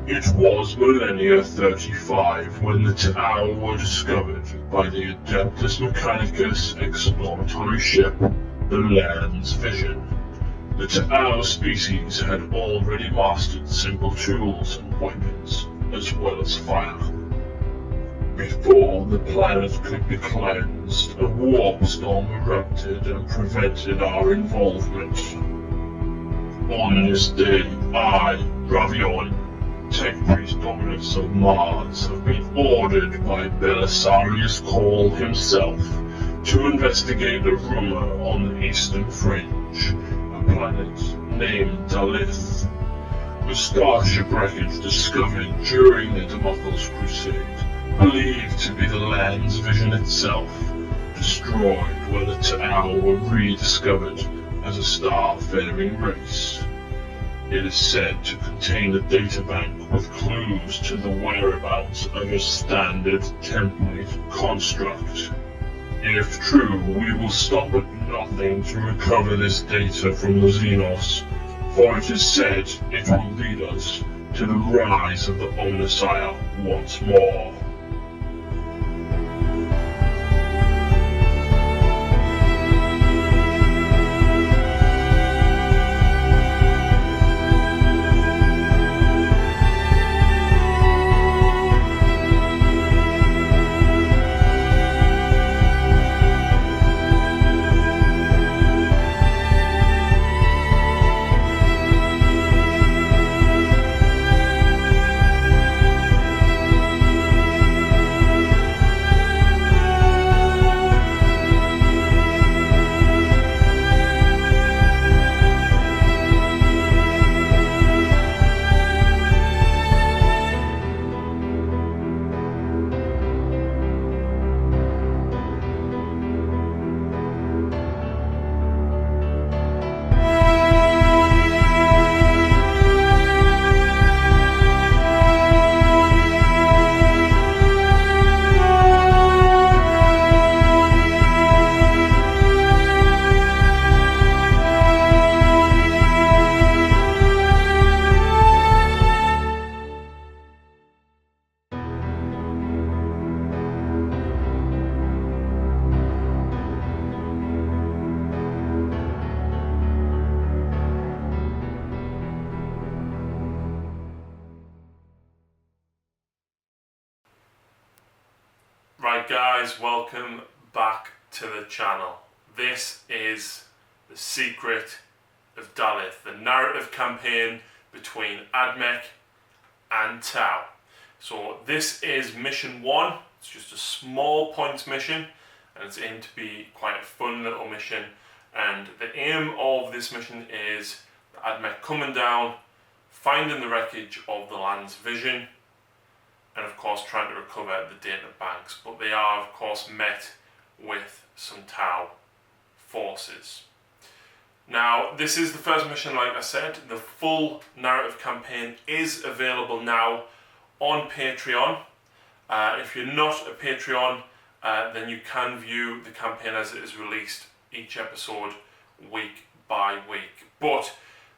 It was millennia 35 when the Tau were discovered by the Adeptus Mechanicus exploratory ship, the Land's Vision. The Tau species had already mastered simple tools and weapons, as well as fire. Before the planet could be cleansed, a warp storm erupted and prevented our involvement. On this day, I, Ravion, Tech Priest Dominus of Mars, have been ordered by Belisarius Call himself to investigate a rumor on the eastern fringe, a planet named Dal'yth. A starship wreckage discovered during the Damocles Crusade, believed to be the Land's Vision itself, destroyed when the Tau were rediscovered as a star-faring race. It is said to contain a databank with clues to the whereabouts of a standard template construct. If true, we will stop at nothing to recover this data from the Xenos, for it is said it will lead us to the rise of the Omnissiah once more. Right guys, welcome back to the channel. This is The Secret of Dal'yth, the narrative campaign between Admech and Tau. So this is mission 1, it's just a small points mission and it's aimed to be quite a fun little mission, and the aim of this mission is Admech coming down, finding the wreckage of the Land's Vision, and of course trying to recover the data banks, but they are of course met with some Tau forces. Now this is the first mission, like I said. The full narrative campaign is available now on Patreon. If you're not a Patreon, then you can view the campaign as it is released, each episode week by week. But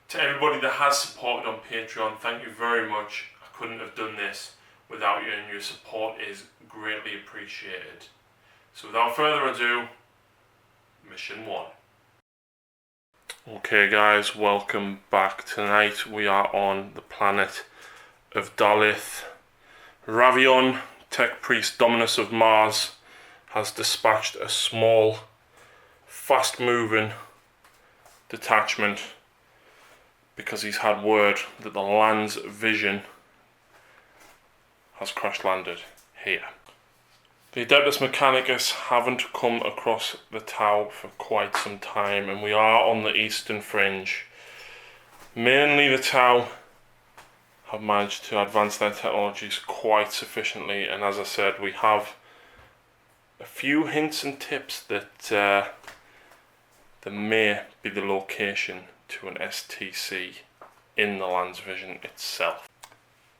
to everybody that has supported on Patreon, thank you very much. I couldn't have done this without you, and your support is greatly appreciated. So without further ado, mission 1. Okay guys, welcome back. Tonight we are on the planet of Dal'yth. Ravion, Tech Priest Dominus of Mars, has dispatched a small, fast-moving detachment because he's had word that the Land's Vision has crash landed here. The Adeptus Mechanicus haven't come across the Tau for quite some time, and we are on the eastern fringe. Mainly the Tau have managed to advance their technologies quite sufficiently, and as I said, we have a few hints and tips that there may be the location to an STC in the Land's Vision itself.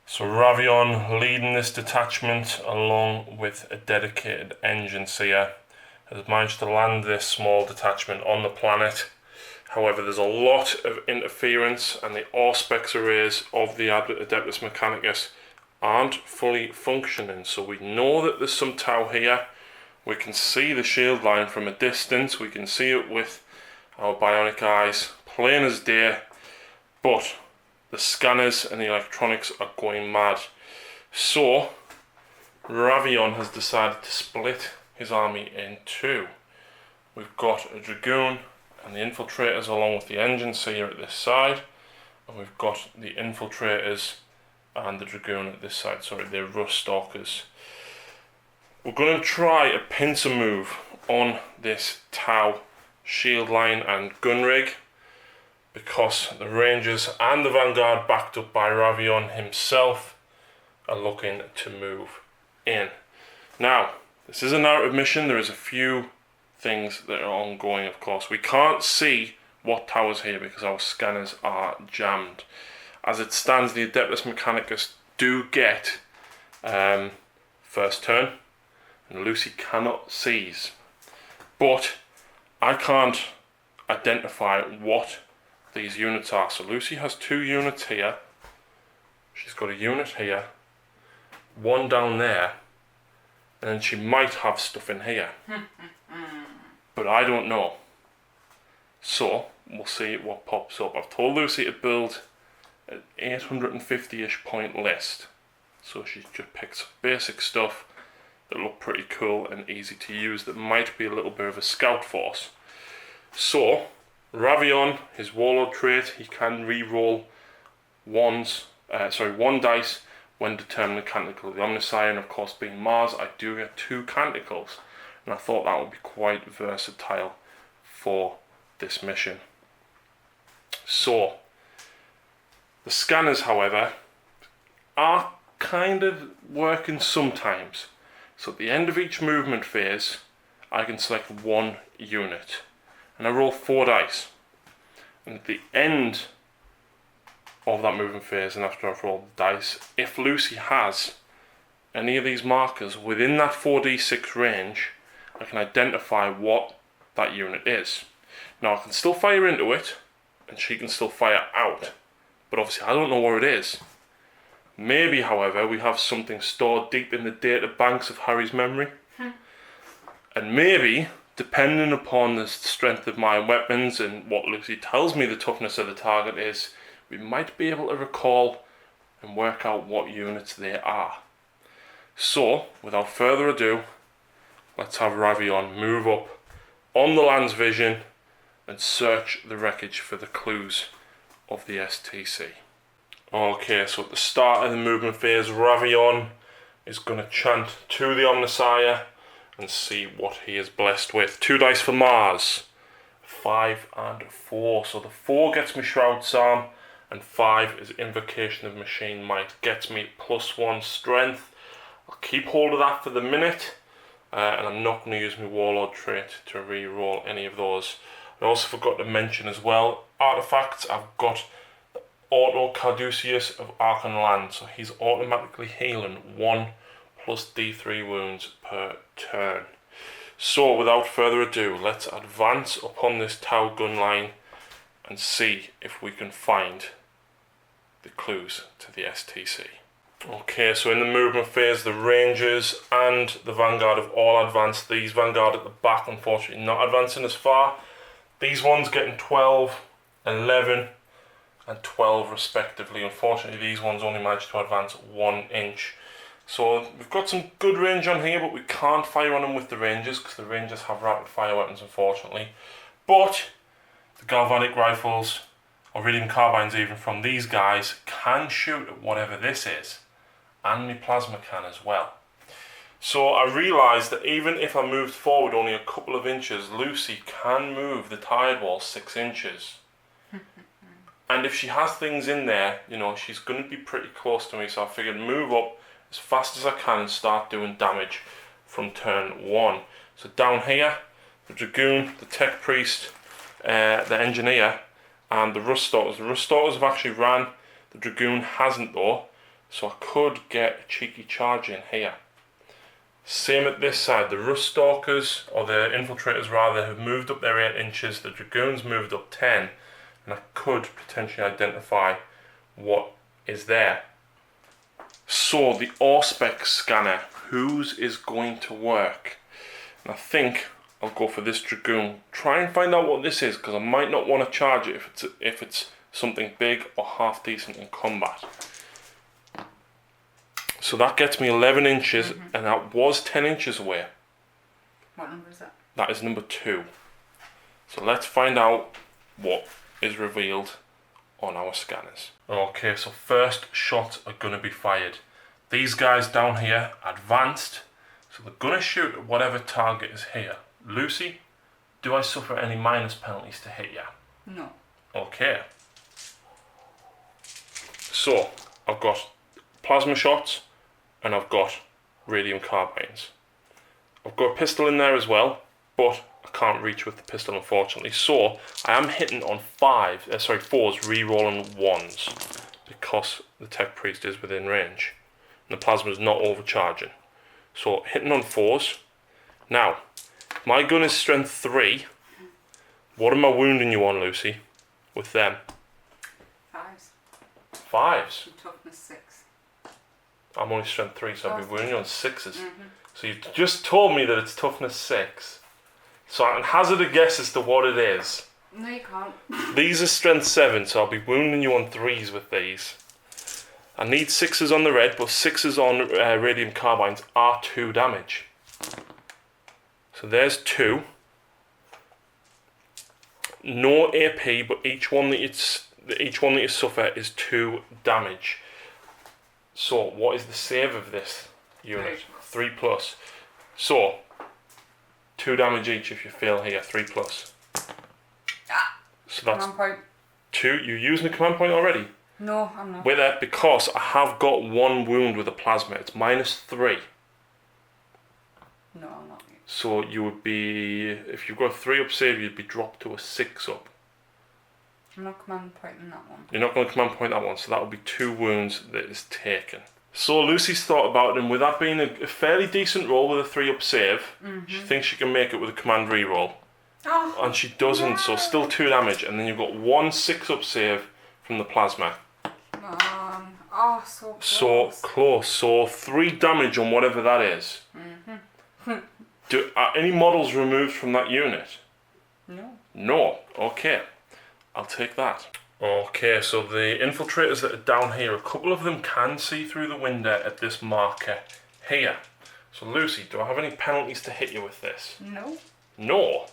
So Ravion, leading this detachment along with a dedicated engine seer, has managed to land this small detachment on the planet. However, there's a lot of interference, and the Auspex arrays of the Adeptus Mechanicus aren't fully functioning. So we know that there's some Tau here. We can see the shield line from a distance. We can see it with our bionic eyes, plain as day. But the scanners and the electronics are going mad. So Ravion has decided to split his army in two. We've got a Dragoon and the Infiltrators along with the Engine Seer at this side, and we've got the Infiltrators and the Dragoon at this side, sorry, they're Rust Stalkers. We're going to try a pincer move on this Tau shield line and gun rig, because the Rangers and the Vanguard, backed up by Ravion himself, are looking to move in. Now, this is a narrative mission. There is a few things that are ongoing, of course. We can't see what towers here because our scanners are jammed. As it stands, the Adeptus Mechanicus do get first turn, and Lucy cannot seize. But I can't identify what these units are. So Lucy has 2 units here. She's got a unit here, one down there, and then she might have stuff in here. But I don't know. So we'll see what pops up. I've told Lucy to build an 850-ish point list. So she's just picked some basic stuff that look pretty cool and easy to use, that might be a little bit of a scout force. So Ravion, his warlord trait, he can re-roll one dice when determining canticle. The Omnissiah, of course, being Mars, I do get 2 canticles, and I thought that would be quite versatile for this mission. So the scanners, however, are kind of working sometimes. So at the end of each movement phase, I can select 1 unit, and I roll 4 dice. And at the end of that movement phase, and after I've rolled the dice, if Lucy has any of these markers within that 4d6 range, I can identify what that unit is. Now I can still fire into it, and she can still fire out, but obviously I don't know where it is. Maybe, however, we have something stored deep in the data banks of Harry's memory. And maybe, depending upon the strength of my weapons and what Lucy tells me the toughness of the target is, we might be able to recall and work out what units they are. So, without further ado, let's have Ravion move up on the land's vision and search the wreckage for the clues of the STC. Okay, so at the start of the movement phase, Ravion is going to chant to the Omnissiah and see what he is blessed with. 2 dice for Mars, 5 and 4. So the 4 gets me Shroud Psalm, and 5 is Invocation of Machine Might. Gets me +1 strength. I'll keep hold of that for the minute, and I'm not going to use my Warlord trait to re-roll any of those. I also forgot to mention as well, artifacts. I've got Auto Caduceus of Archon Land, so he's automatically healing 1 plus D3 wounds per turn. So without further ado, let's advance upon this Tau gun line and see if we can find the clues to the STC. Okay, so in the movement phase, the Rangers and the Vanguard have all advanced. These Vanguard at the back, unfortunately, not advancing as far. These ones getting 12, 11, and 12 respectively. Unfortunately, these ones only managed to advance 1 inch. So we've got some good range on here, but we can't fire on them with the Rangers because the Rangers have rapid fire weapons, unfortunately. But the galvanic rifles, or radium carbines even, from these guys can shoot at whatever this is, and my plasma can as well. So I realised that even if I moved forward only a couple of inches, Lucy can move the tide wall 6 inches. And if she has things in there, you know, she's going to be pretty close to me, so I figured move up as fast as I can and start doing damage from turn 1. So down here, the Dragoon, the Tech Priest, the Engineer, and the Rust Stalkers. The Rust Stalkers have actually ran, the Dragoon hasn't though, so I could get a cheeky charge in here. Same at this side. The Rust Stalkers, or the Infiltrators rather, have moved up their 8 inches. The Dragoons moved up 10. And I could potentially identify what is there. So the Auspex scanner, whose is going to work? And I think I'll go for this Dragoon. Try and find out what this is, because I might not want to charge it if it's something big or half decent in combat. So that gets me 11 inches, and that was 10 inches away. What number is that? That is number 2. So let's find out what is revealed on our scanners. Okay, so first shots are going to be fired. These guys down here, advanced, so they're going to shoot at whatever target is here. Lucy, do I suffer any minus penalties to hit you? No. Okay. So, I've got plasma shots, and I've got radium carbines. I've got a pistol in there as well, but I can't reach with the pistol, unfortunately. So I am hitting on 4s, re-rolling 1s, because the Tech Priest is within range and the plasma is not overcharging. So hitting on 4s. Now, my gun is strength 3. What am I wounding you on, Lucy? With them? 5s. 5s? And toughness 6. I'm only strength 3, so I'll be wounding you on 6s. So you've just told me that it's toughness 6. So I can hazard a guess as to what it is. No, you can't. These are strength 7, so I'll be wounding you on 3s with these. I need 6s on the red, but 6s on radium carbines are 2 damage. So there's 2. No AP, but each one that you suffer is 2 damage. So what is the save of this unit? 3 plus. So 2 damage each if you fail here, 3 plus. So that's Command point. 2. You're using a command point already? No, I'm not. With that, because I have got 1 wound with a plasma, it's -3. No, I'm not. So you would be, if you've got a 3 up save, you'd be dropped to a 6 up. I'm not command pointing that one. You're not going to command point that one, so that would be 2 wounds that is taken. So Lucy's thought about it, and with that being a fairly decent roll with a 3 up save, she thinks she can make it with a command reroll. Oh, And she doesn't, so still 2 damage, and then you've got 1 6 up save from the plasma. oh, so close. So close, so 3 damage on whatever that is. Are any models removed from that unit? No. No, okay. I'll take that. Okay, so the infiltrators that are down here, a couple of them can see through the window at this marker here. So Lucy, do I have any penalties to hit you with this? No. No?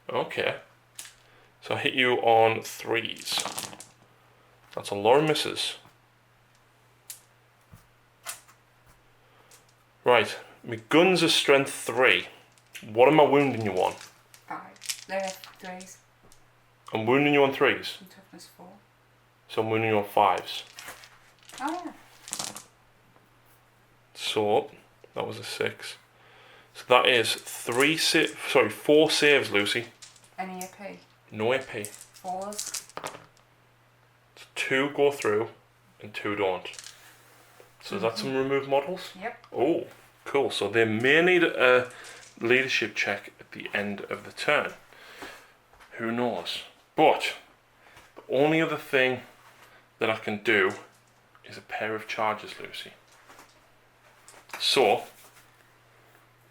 Okay. So I hit you on 3s. That's a lot of misses. Right, my guns are strength 3. What am I wounding you on? 5. There, 3s. I'm wounding you on 3s. And toughness 4. So I'm wounding you on 5s. Oh, yeah. So, that was a 6. So that is 4 saves, Lucy. Any AP? No AP. 4s. So 2 go through and 2 don't. So is that some removed models? Yep. Oh, cool. So they may need a leadership check at the end of the turn. Who knows? But the only other thing that I can do is a pair of charges, Lucy. So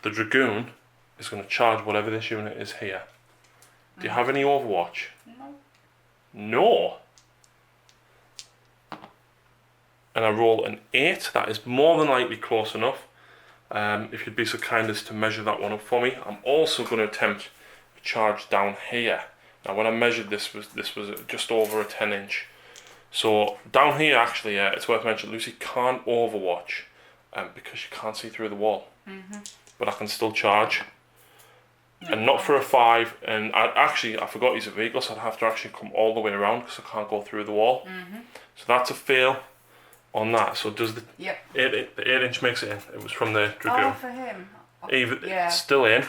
the Dragoon is going to charge whatever this unit is here. Do you have any Overwatch? No. No. And I roll an 8. That is more than likely close enough. If you'd be so kind as to measure that one up for me. I'm also going to attempt a charge down here. Now when I measured this was just over a 10 inch. So down here actually, it's worth mentioning, Lucy can't Overwatch because she can't see through the wall. But I can still charge. And not for a 5, and I forgot he's a vehicle, so I'd have to actually come all the way around because I can't go through the wall. So that's a fail on that. So does the Yep. the 8 inch makes it in? It was from the Dragoon. Oh, for him. Yeah. It's still in.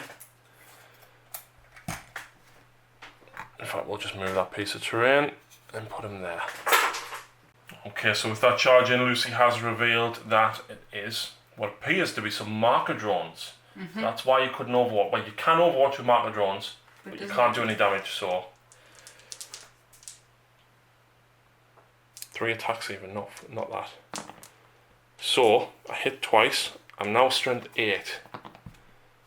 In fact, we'll just move that piece of terrain and put him there. Okay, so with that charge in, Lucy has revealed that it is what appears to be some marker drones. So that's why you couldn't overwatch. Well, you can overwatch with marker drones, but you can't do any damage, so... 3 attacks even, not that. So, I hit twice. I'm now strength 8.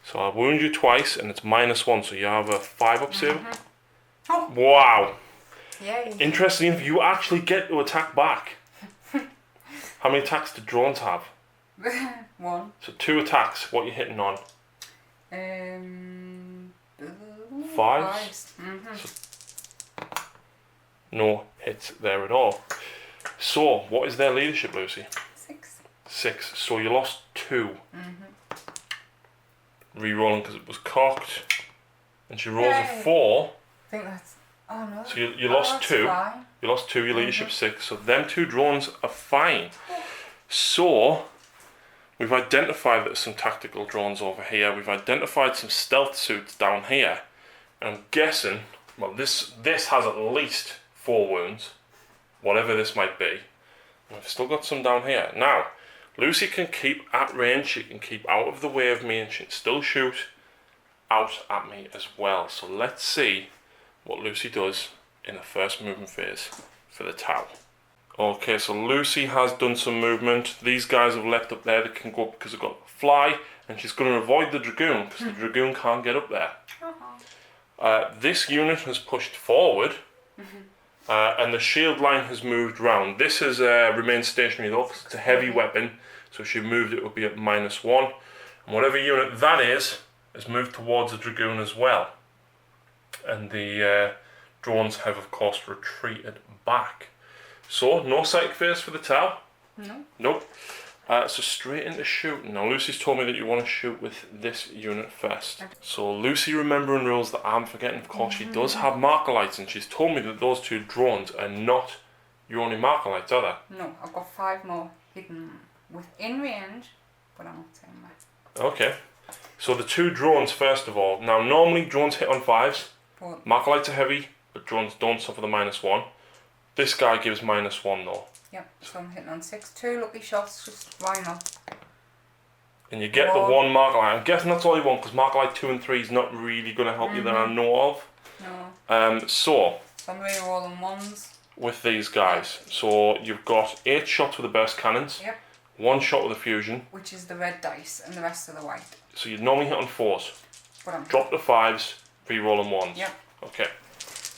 So I wound you twice and it's -1, so you have a 5 up save. Oh. Wow. Yay. Interesting, if you actually get to attack back. How many attacks do drones have? 1. So 2 attacks, what are you hitting on? Fives? No hits there at all. So, what is their leadership, Lucy? 6. 6. So you lost 2. Rerolling because it was cocked. And she rolls a 4. I think that's... Oh no. So you lost 2. Fine. You lost 2, your leadership 6. So them 2 drones are fine. So, we've identified that there's some tactical drones over here. We've identified some stealth suits down here. And I'm guessing, well, this has at least 4 wounds. Whatever this might be. And we've still got some down here. Now, Lucy can keep at range. She can keep out of the way of me. And she can still shoot out at me as well. So let's see what Lucy does in the first movement phase for the Tau. Okay, so Lucy has done some movement. These guys have leapt up there. They can go up because they've got fly, and she's going to avoid the Dragoon because the Dragoon can't get up there. This unit has pushed forward, and the shield line has moved round. This has remained stationary though because it's a heavy weapon, so if she moved it would be at -1. And whatever unit that is has moved towards the Dragoon as well. And the drones have of course retreated back. So, no psychic phase for the Tau? No. Nope. So straight into shooting. Now Lucy's told me that you want to shoot with this unit first. Okay. So Lucy remembering rules that I'm forgetting. Of course she does have marker lights, and she's told me that those 2 drones are not your only marker lights, are they? No, I've got 5 more hidden within range, but I'm not saying that. Okay. So the 2 drones first of all. Now normally drones hit on 5s. But Marker lights are heavy, but drones don't suffer the -1. This guy gives -1 though. yep, so I'm hitting on 6. 2 lucky shots, just why not? And you get the 1 marker light. I'm guessing that's all you want because marker light 2 and 3 is not really going to help you that I know of. No. So I'm re-rolling 1s. with these guys, so you've got 8 shots with the burst cannons, Yep. 1 shot with a fusion. Which is the red dice, and the rest are the white. So you normally hit on 4s. But I'm... Drop the 5s, re-rolling 1s. Yep. Okay.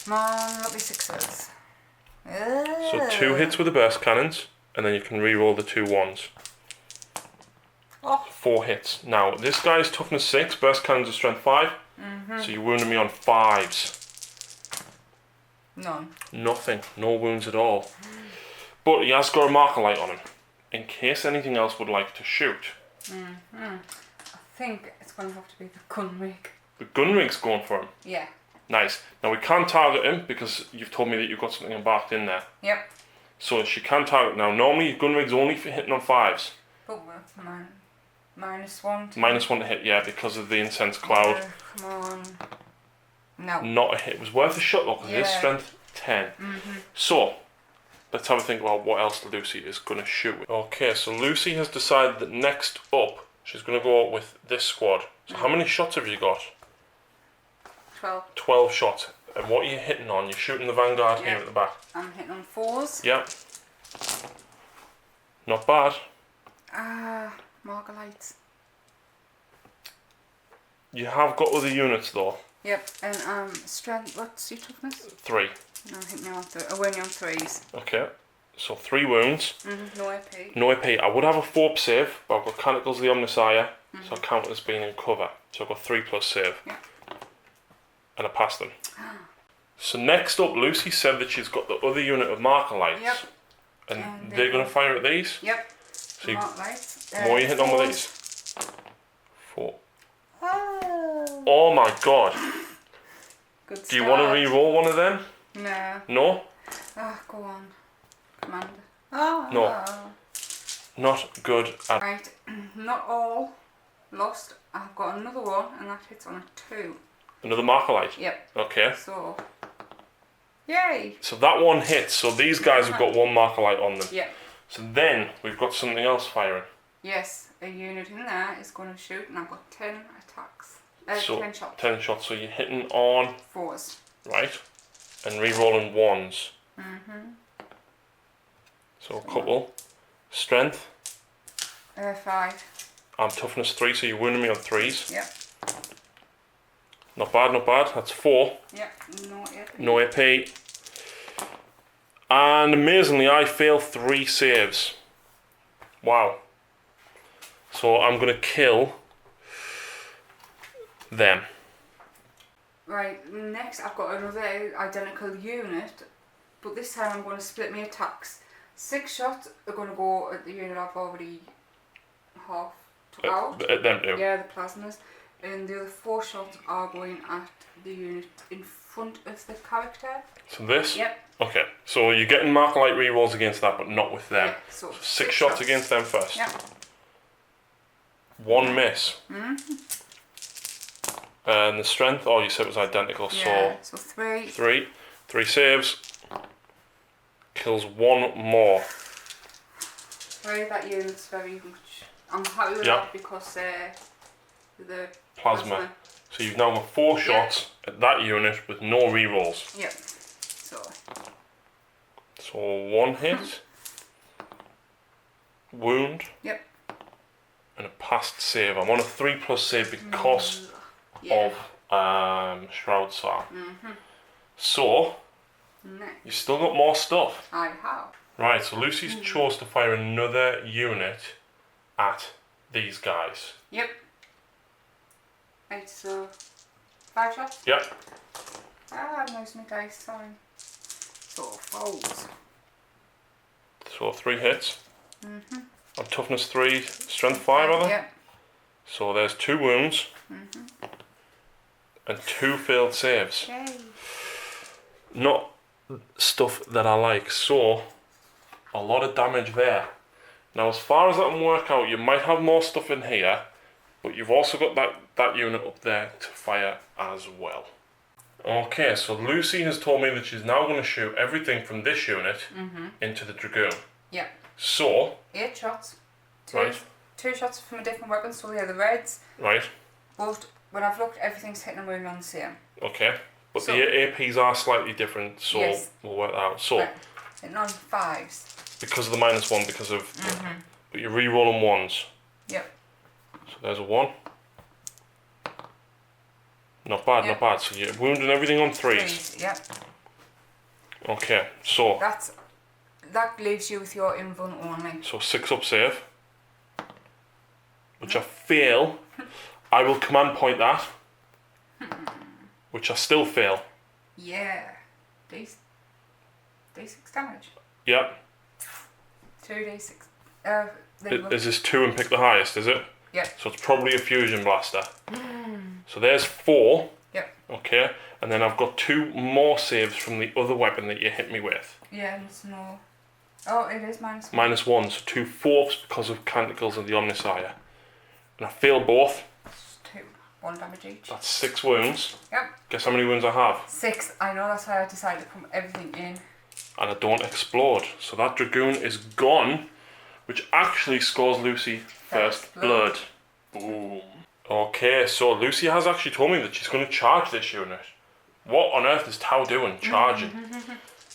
Come on, lucky 6s. So 2 hits with the burst cannons, and then you can re-roll the 2 1s. Oh. 4 hits. Now this guy's toughness 6, burst cannons are strength 5. So you wounded me on 5s. None. Nothing, no wounds at all. But he has got a marker light on him, in case anything else would like to shoot. I think it's going to have to be the gun rig. The gun rig's going for him. Yeah. Nice. Now we can't target him because you've told me that you've got something embarked in there. Yep. So she can target. Now normally gun rig's only for hitting on 5s. But we're -1. -1 to hit, yeah, because of the incense cloud. Come on. No. Not a hit. It was worth a shot though, because it is strength 10. So, let's have a think about what else Lucy is going to shoot with. Okay, so Lucy has decided that next up, she's going to go with this squad. So how many shots have you got? 12. 12 shots. And what are you hitting on? You're shooting the Vanguard here at the back. I'm hitting on 4s. Yep. Not bad. Marker lights. You have got other units though. Yep, and strength, what's your toughness? 3. No, I think now I'm only on 3s. Okay. So 3 wounds. No AP. No AP. I would have a 4 save, but I've got Canticles of the Omnissiah, so I count it as being in cover. So I've got 3+ save. Yeah. And I passed them. So next up, Lucy said that she's got the other unit of marker lights. Yep. And they're going to fire at these? Yep. So Mark lights. what are you hitting on with these? 4. Oh. Oh my god. Good start. Do you want to re-roll one of them? No. No? Go on. Commander. Oh. No. Not good at... Right, not all lost. I've got another one, and that hits on a 2. Another marker light? Yep. Okay. So, yay! So that one hits, so these guys have got 1 marker light on them. Yep. So then, we've got something else firing. Yes, a unit in there is going to shoot, and I've got 10 attacks. So 10 shots. 10 shots, so you're hitting on 4s. right, and re-rolling 1s. So a couple. Strength. 5. I'm toughness 3, so you're wounding me on 3s. Yep. Not bad, not bad. That's 4. Yep. No AP. No AP. And amazingly, I fail 3 saves. Wow. So I'm going to kill them. Right, next I've got another identical unit, but this time I'm going to split my attacks. 6 shots are going to go at the unit I've already half took out. At them too. Yeah, the plasmas. And the other 4 shots are going at the unit in front of the character. So this? Yep. Okay, so you're getting mark light rerolls against that, but not with them. Yeah, so 6 shots against them first. Yep. 1 miss. And the strength, oh, you said it was identical, yeah, so 3. 3 saves. Kills 1 more. Right, that unit's very much. I'm happy with that because the Plasma. So you've now got 4 shots at that unit with no rerolls. Yep. So 1 hit, wound, Yep. and a passed save. I'm on a 3+ save because of Shroud Sar. So Next. you've still got more stuff. I have. Right, so Lucy's chose to fire another unit at these guys. Yep. Right, so 5 shots? Yep. I've lost my dice, sorry. So 4s. So 3 hits. On toughness 3, strength 5 are there? Yep. So there's 2 wounds. And 2 failed saves. Yay. Not stuff that I like, so a lot of damage there. Now as far as that can work out, you might have more stuff in here, but you've also got that unit up there to fire as well. Okay, so Lucy has told me that she's now going to shoot everything from this unit into the Dragoon. Yep. So 8 shots. Right. 2 shots from a different weapon, so they're the reds. Right. But when I've looked, everything's hitting and wounding on the same. Okay. But So, the APs are slightly different, so yes. we'll work that out. So Right. Hitting on 5s. because of the -1, because of but you're re-rolling 1s. Yep. So there's a 1. Not bad, not bad. So you're wounding everything on 3s. Yep. Okay, so That leaves you with your invuln only. so 6 up save, which I fail. I will command point that, which I still fail. Yeah. D6 damage. Yep. 2d6. Is this 2 and pick the highest, is it? Yep. So it's probably a fusion blaster. So there's 4. Yep. Okay, and then I've got 2 more saves from the other weapon that you hit me with. Yeah, and it's no. Oh, it is -1. -1, so 2 fourths because of Canticles and the Omnisire. And I fail both. It's 2. 1 damage each. That's 6 wounds. Yep. Guess how many wounds I have? 6. I know, that's why I decided to put everything in. And I don't explode. So that Dragoon is gone, which actually scores Lucy first blood. Boom. Okay, so Lucy has actually told me that she's going to charge this unit. What on earth is Tau doing, charging?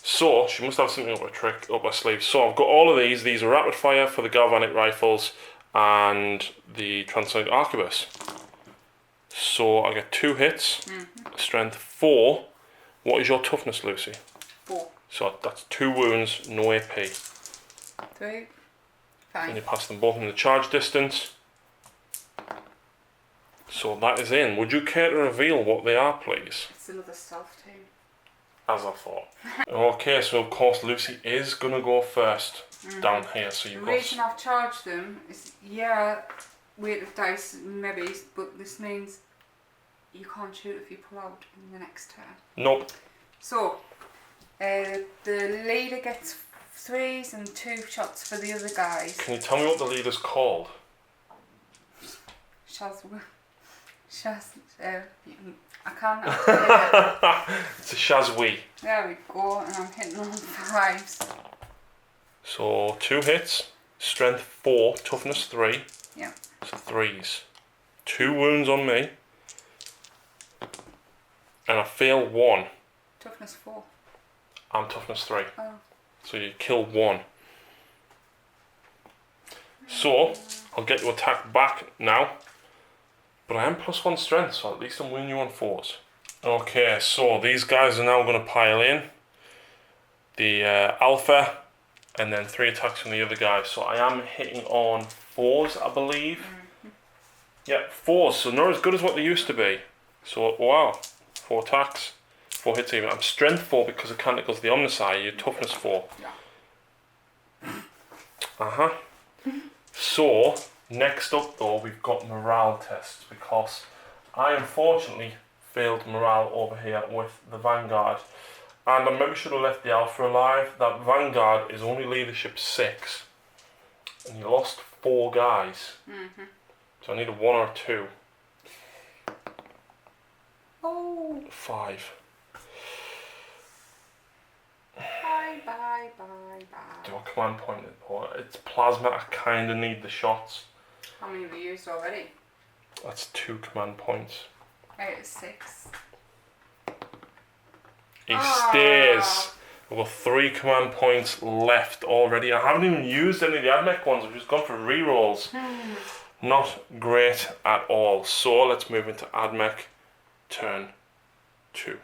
So, she must have something up her sleeve. So, I've got all of these. These are rapid fire for the galvanic rifles and the transonic arquebus. So, I get 2 hits, strength 4. What is your toughness, Lucy? 4. So, that's 2 wounds, no AP. 3. And 5. you pass them both in the charge distance. So that is in. Would you care to reveal what they are, please? It's another stealth team. As I thought. Okay, so of course Lucy is going to go first down here. So you've The got... reason I've charged them is, yeah, weight of dice, maybe, but this means you can't shoot if you pull out in the next turn. Nope. So, the leader gets 3s and 2 shots for the other guys. Can you tell me what the leader's called? I can't. It's a Shazwi. There we go, and I'm hitting on 5s. So 2 hits. Strength 4, toughness 3. Yeah. So 3s. 2 wounds on me. And I fail 1. Toughness 4. I'm toughness 3. Oh. So you kill 1. So, I'll get your attack back now. But I am +1 strength, so at least I'm winning you on 4s. Okay, so these guys are now going to pile in. The alpha, and then 3 attacks from the other guy. So I am hitting on 4s, I believe. Yeah, 4s, so not as good as what they used to be. So, wow, 4 attacks, 4 hits even. I'm strength 4 because of Canticles the Omnissiah, you're toughness 4. Yeah. So, next up though, we've got morale tests, because I unfortunately failed morale over here with the Vanguard. And I maybe should have left the Alpha alive. That Vanguard is only leadership 6. And you lost 4 guys. So I need a 1 or 2. Oh. 5. Bye. Do a command point. It's plasma, I kind of need the shots. How many have you used already? That's 2 command points. It's 6. He stays. We've got 3 command points left already. I haven't even used any of the Admech ones. I've just gone for rerolls. Not great at all. So let's move into Admech turn 2.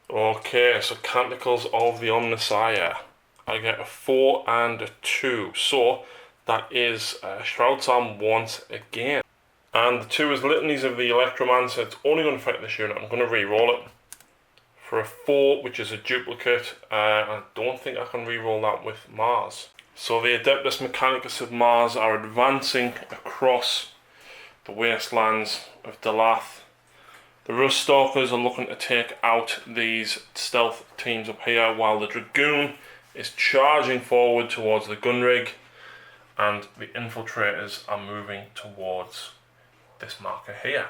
Okay, so Canticles of the Omnissiah. I get a 4 and a 2. So that is Shroud's Arm once again. And the 2 is Litanies of the Electromancer. It's only going to affect this unit. I'm going to re-roll it for a 4, which is a duplicate. I don't think I can re-roll that with Mars. So the Adeptus Mechanicus of Mars are advancing across the wastelands of Dal'yth. The Rust Stalkers are looking to take out these stealth teams up here, while the Dragoon is charging forward towards the gun rig, and the Infiltrators are moving towards this marker here.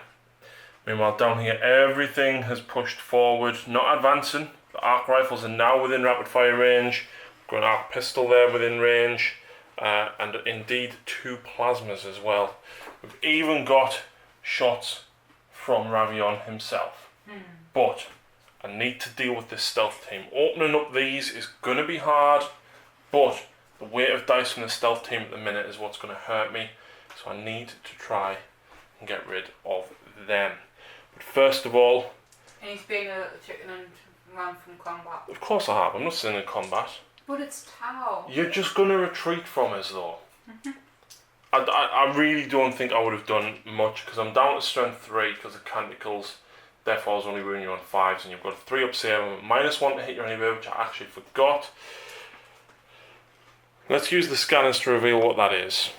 Meanwhile, down here, everything has pushed forward, not advancing. The arc rifles are now within rapid fire range. We've got an arc pistol there within range, and indeed 2 plasmas as well. We've even got shots from Ravion himself. But I need to deal with this stealth team. Opening up these is going to be hard, but the weight of dice from the stealth team at the minute is what's going to hurt me. So I need to try and get rid of them. But first of all... And he's been a little chicken and ran from combat. Of course I have. I'm not sitting in combat. But it's Tau. You're just going to retreat from us though. I really don't think I would have done much, because I'm down to strength 3 because of Canticles. Therefore I was only winning you on 5s, and you've got a 3 up save and -1 to hit your anyway, which I actually forgot. Let's use the scanners to reveal what that is.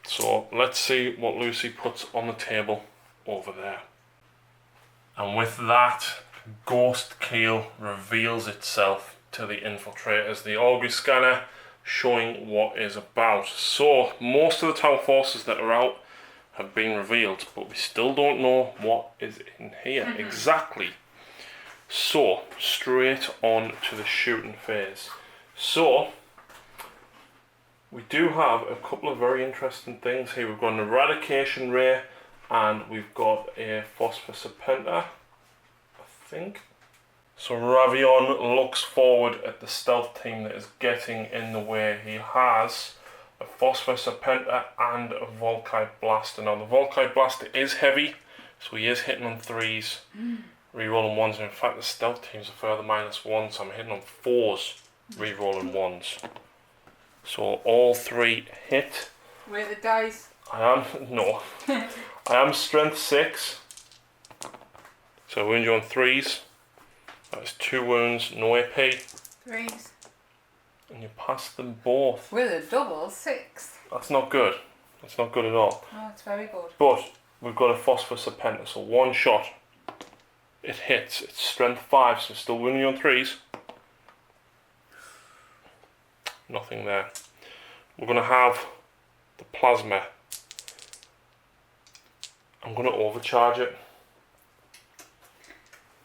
So let's see what Lucy puts on the table over there. And with that, Ghost Keel reveals itself to the Infiltrators. The Augury scanner showing what is about. So most of the Tau forces that are out have been revealed, but we still don't know what is in here exactly. So straight on to the shooting phase. So we do have a couple of very interesting things here. We've got an eradication ray, and we've got a phosphor serpenter, I think. So Ravion looks forward at the stealth team that is getting in the way. He has a Phosphor Serpenter and a Volkite Blaster. Now the Volkite Blaster is heavy, so he is hitting on 3s, rerolling 1s. In fact, the stealth team's a further -1, so I'm hitting on 4s, rerolling 1s. So all 3 hit. Where the dice? I am strength 6, so I wound you on 3s. That's 2 wounds, no AP. 3s. And you pass them both. With a double 6. That's not good. That's not good at all. Oh, it's very good. But we've got a Phosphorus Serpentor, so 1 shot. It hits. It's strength 5, so still wounding you on 3s. Nothing there. We're going to have the Plasma. I'm going to overcharge it.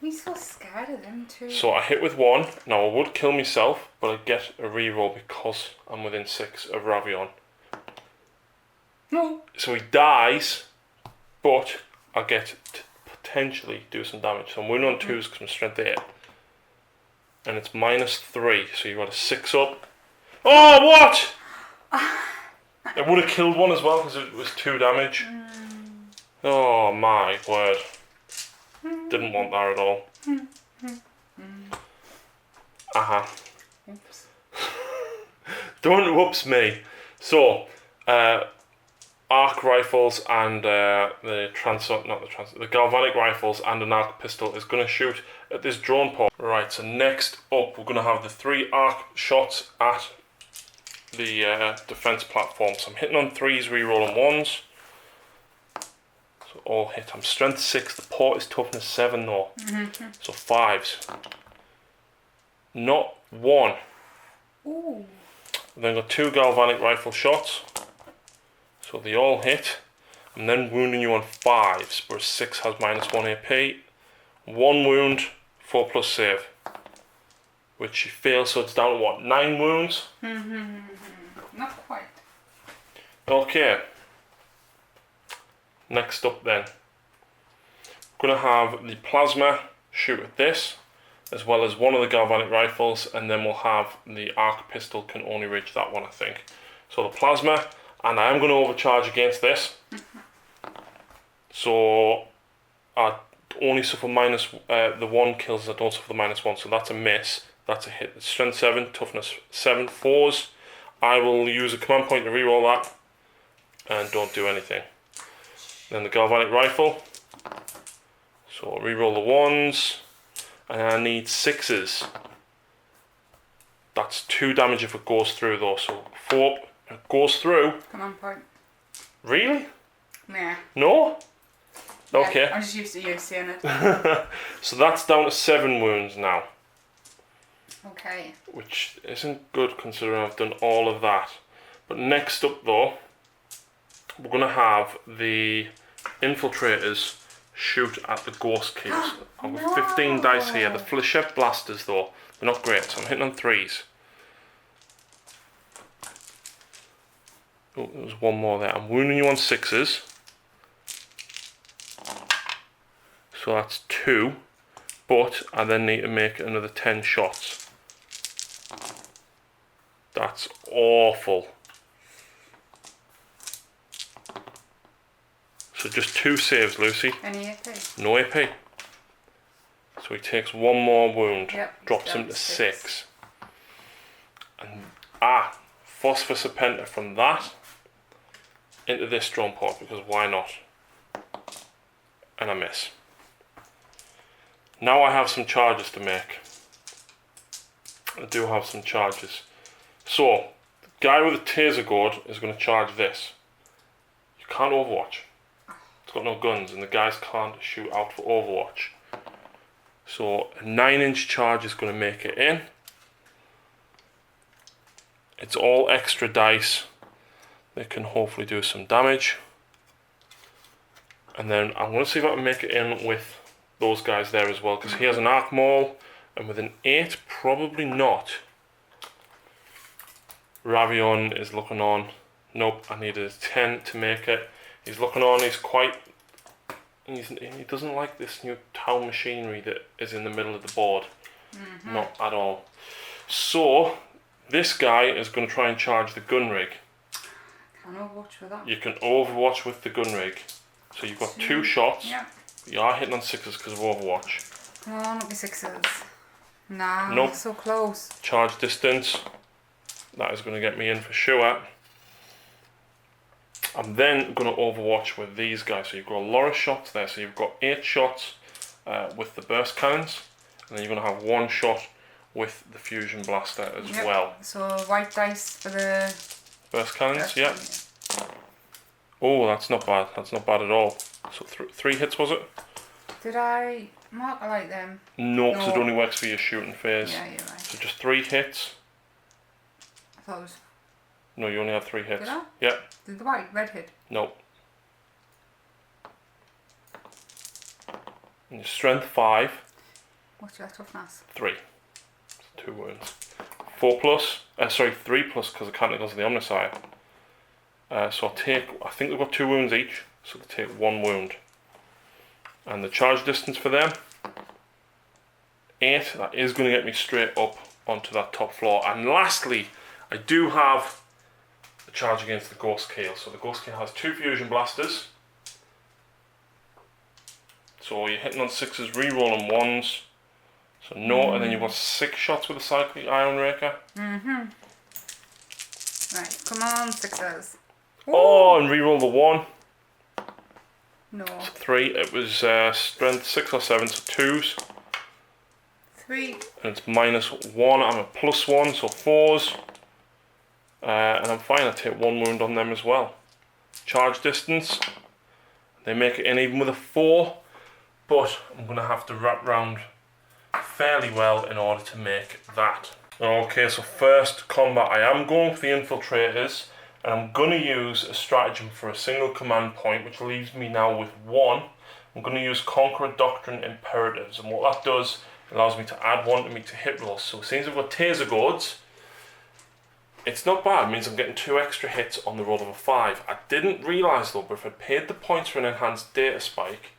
He's so scared of them too. So I hit with 1. Now I would kill myself, but I get a reroll because I'm within 6 of Ravion. No. So he dies, but I get to potentially do some damage. So I'm winning on 2s because I'm strength 8. And it's -3, so you've got a 6 up. Oh, what? It would have killed one as well because it was 2 damage. Oh my word. Didn't want that at all. Oops. Don't whoops me. So, arc rifles and the galvanic rifles and an arc pistol is going to shoot at this drone pod. Right, so next up we're going to have the 3 arc shots at the defense platform. So I'm hitting on 3s, rerolling 1s. So all hit. I'm strength 6. The port is toughness 7 though. So 5s. Not 1. Ooh. Then got 2 galvanic rifle shots. So they all hit. I'm then wounding you on 5s, where 6 has -1 AP. 1 wound, 4+ save. Which you fail, so it's down to what, 9 wounds? Not quite. Okay. Next up then. We're going to have the Plasma shoot at this, as well as one of the galvanic rifles, and then we'll have the arc pistol can only reach that one, I think. So the Plasma, and I am going to overcharge against this. So I only suffer the 1 kills, I don't suffer the -1, so that's a miss. That's a hit. It's strength 7, toughness 7, 4s. I will use a command point to reroll that, and don't do anything. Then the galvanic rifle. So I'll reroll the 1s, and I need 6s. That's 2 damage if it goes through though, so 4, it goes through. Command point. Really? Nah. No? Yeah, Okay. I'm just used to you seeing it. So that's down to 7 wounds now. Okay. Which isn't good considering I've done all of that. But next up though, we're going to have the infiltrators shoot at the ghost keys. I've got 15 dice here. The Flechette blasters though, they're not great, so I'm hitting on 3s. Oh, there's 1 more there. I'm wounding you on 6s. So that's 2. But I then need to make another 10 shots. That's awful. So just 2 saves, Lucy. Any AP? No AP. So he takes 1 more wound. Yep, Drops him to 6. And Phosphorus Serpentor from that into this drone pod, because why not? And I miss. Now I have some charges to make. I do have some charges. So, the guy with the taser gourd is going to charge this. You can't overwatch. It's got no guns and the guys can't shoot out for overwatch. So, a 9-inch charge is going to make it in. It's all extra dice. They can hopefully do some damage. And then I'm going to see if I can make it in with those guys there as well, because he has an arc maul, and with an 8, probably not. Ravion is looking on. Nope, I needed a 10 to make it. He's looking on, he doesn't like this new town machinery that is in the middle of the board. Not at all. So, this guy is going to try and charge the gun rig. Can overwatch with that? You can overwatch with the gun rig. So you've got 2 shots. Yeah. You are hitting on 6s because of overwatch. Come on, not be 6s. Nah, Nope. so close. Charge distance. That is going to get me in for sure. I'm then going to overwatch with these guys. So you've got a lot of shots there. So you've got 8 shots with the burst cannons. and then you're going to have 1 shot with the fusion blaster as well. So white dice for the burst cannons. Yeah. Oh, that's not bad. That's not bad at all. So 3 hits, was it? Did I mark it like them? No, because it only works for your shooting phase. Yeah, you're right. So just 3 hits. I thought it was... No, you only have 3 hits. Did I? Yeah. Did the white red hit? No. And your strength 5. What's your toughness? 3. So 2 wounds. 4 plus. 3 plus because the canticles are the Omnicide. So I'll take, I think they've got 2 wounds each, so they take 1 wound. And the charge distance for them, 8. That is going to get me straight up onto that top floor. And lastly, I do have a charge against the Ghost Keel. So the Ghost Keel has 2 fusion blasters. So you're hitting on 6s, re-rolling 1s. So no, and then you've got 6 shots with a Cyclic Iron Raker. Right, come on, 6s. Oh, and re-roll the 1. No. So 3. It was strength 6 or 7, so 2s. 3. And it's -1. I'm a +1, so 4s. And I'm fine. I take 1 wound on them as well. Charge distance. They make it in even with a 4. But I'm going to have to wrap round fairly well in order to make that. Okay, so first combat, I am going for the infiltrators, and I'm going to use a stratagem for a single command point, which leaves me now with 1. I'm going to use Conqueror Doctrine Imperatives, and what that does, it allows me to add 1 to me to hit rolls. So since I've got Taser Gourds, it's not bad. It means I'm getting 2 extra hits on the roll of a 5. I didn't realise though, but if I paid the points for an enhanced data spike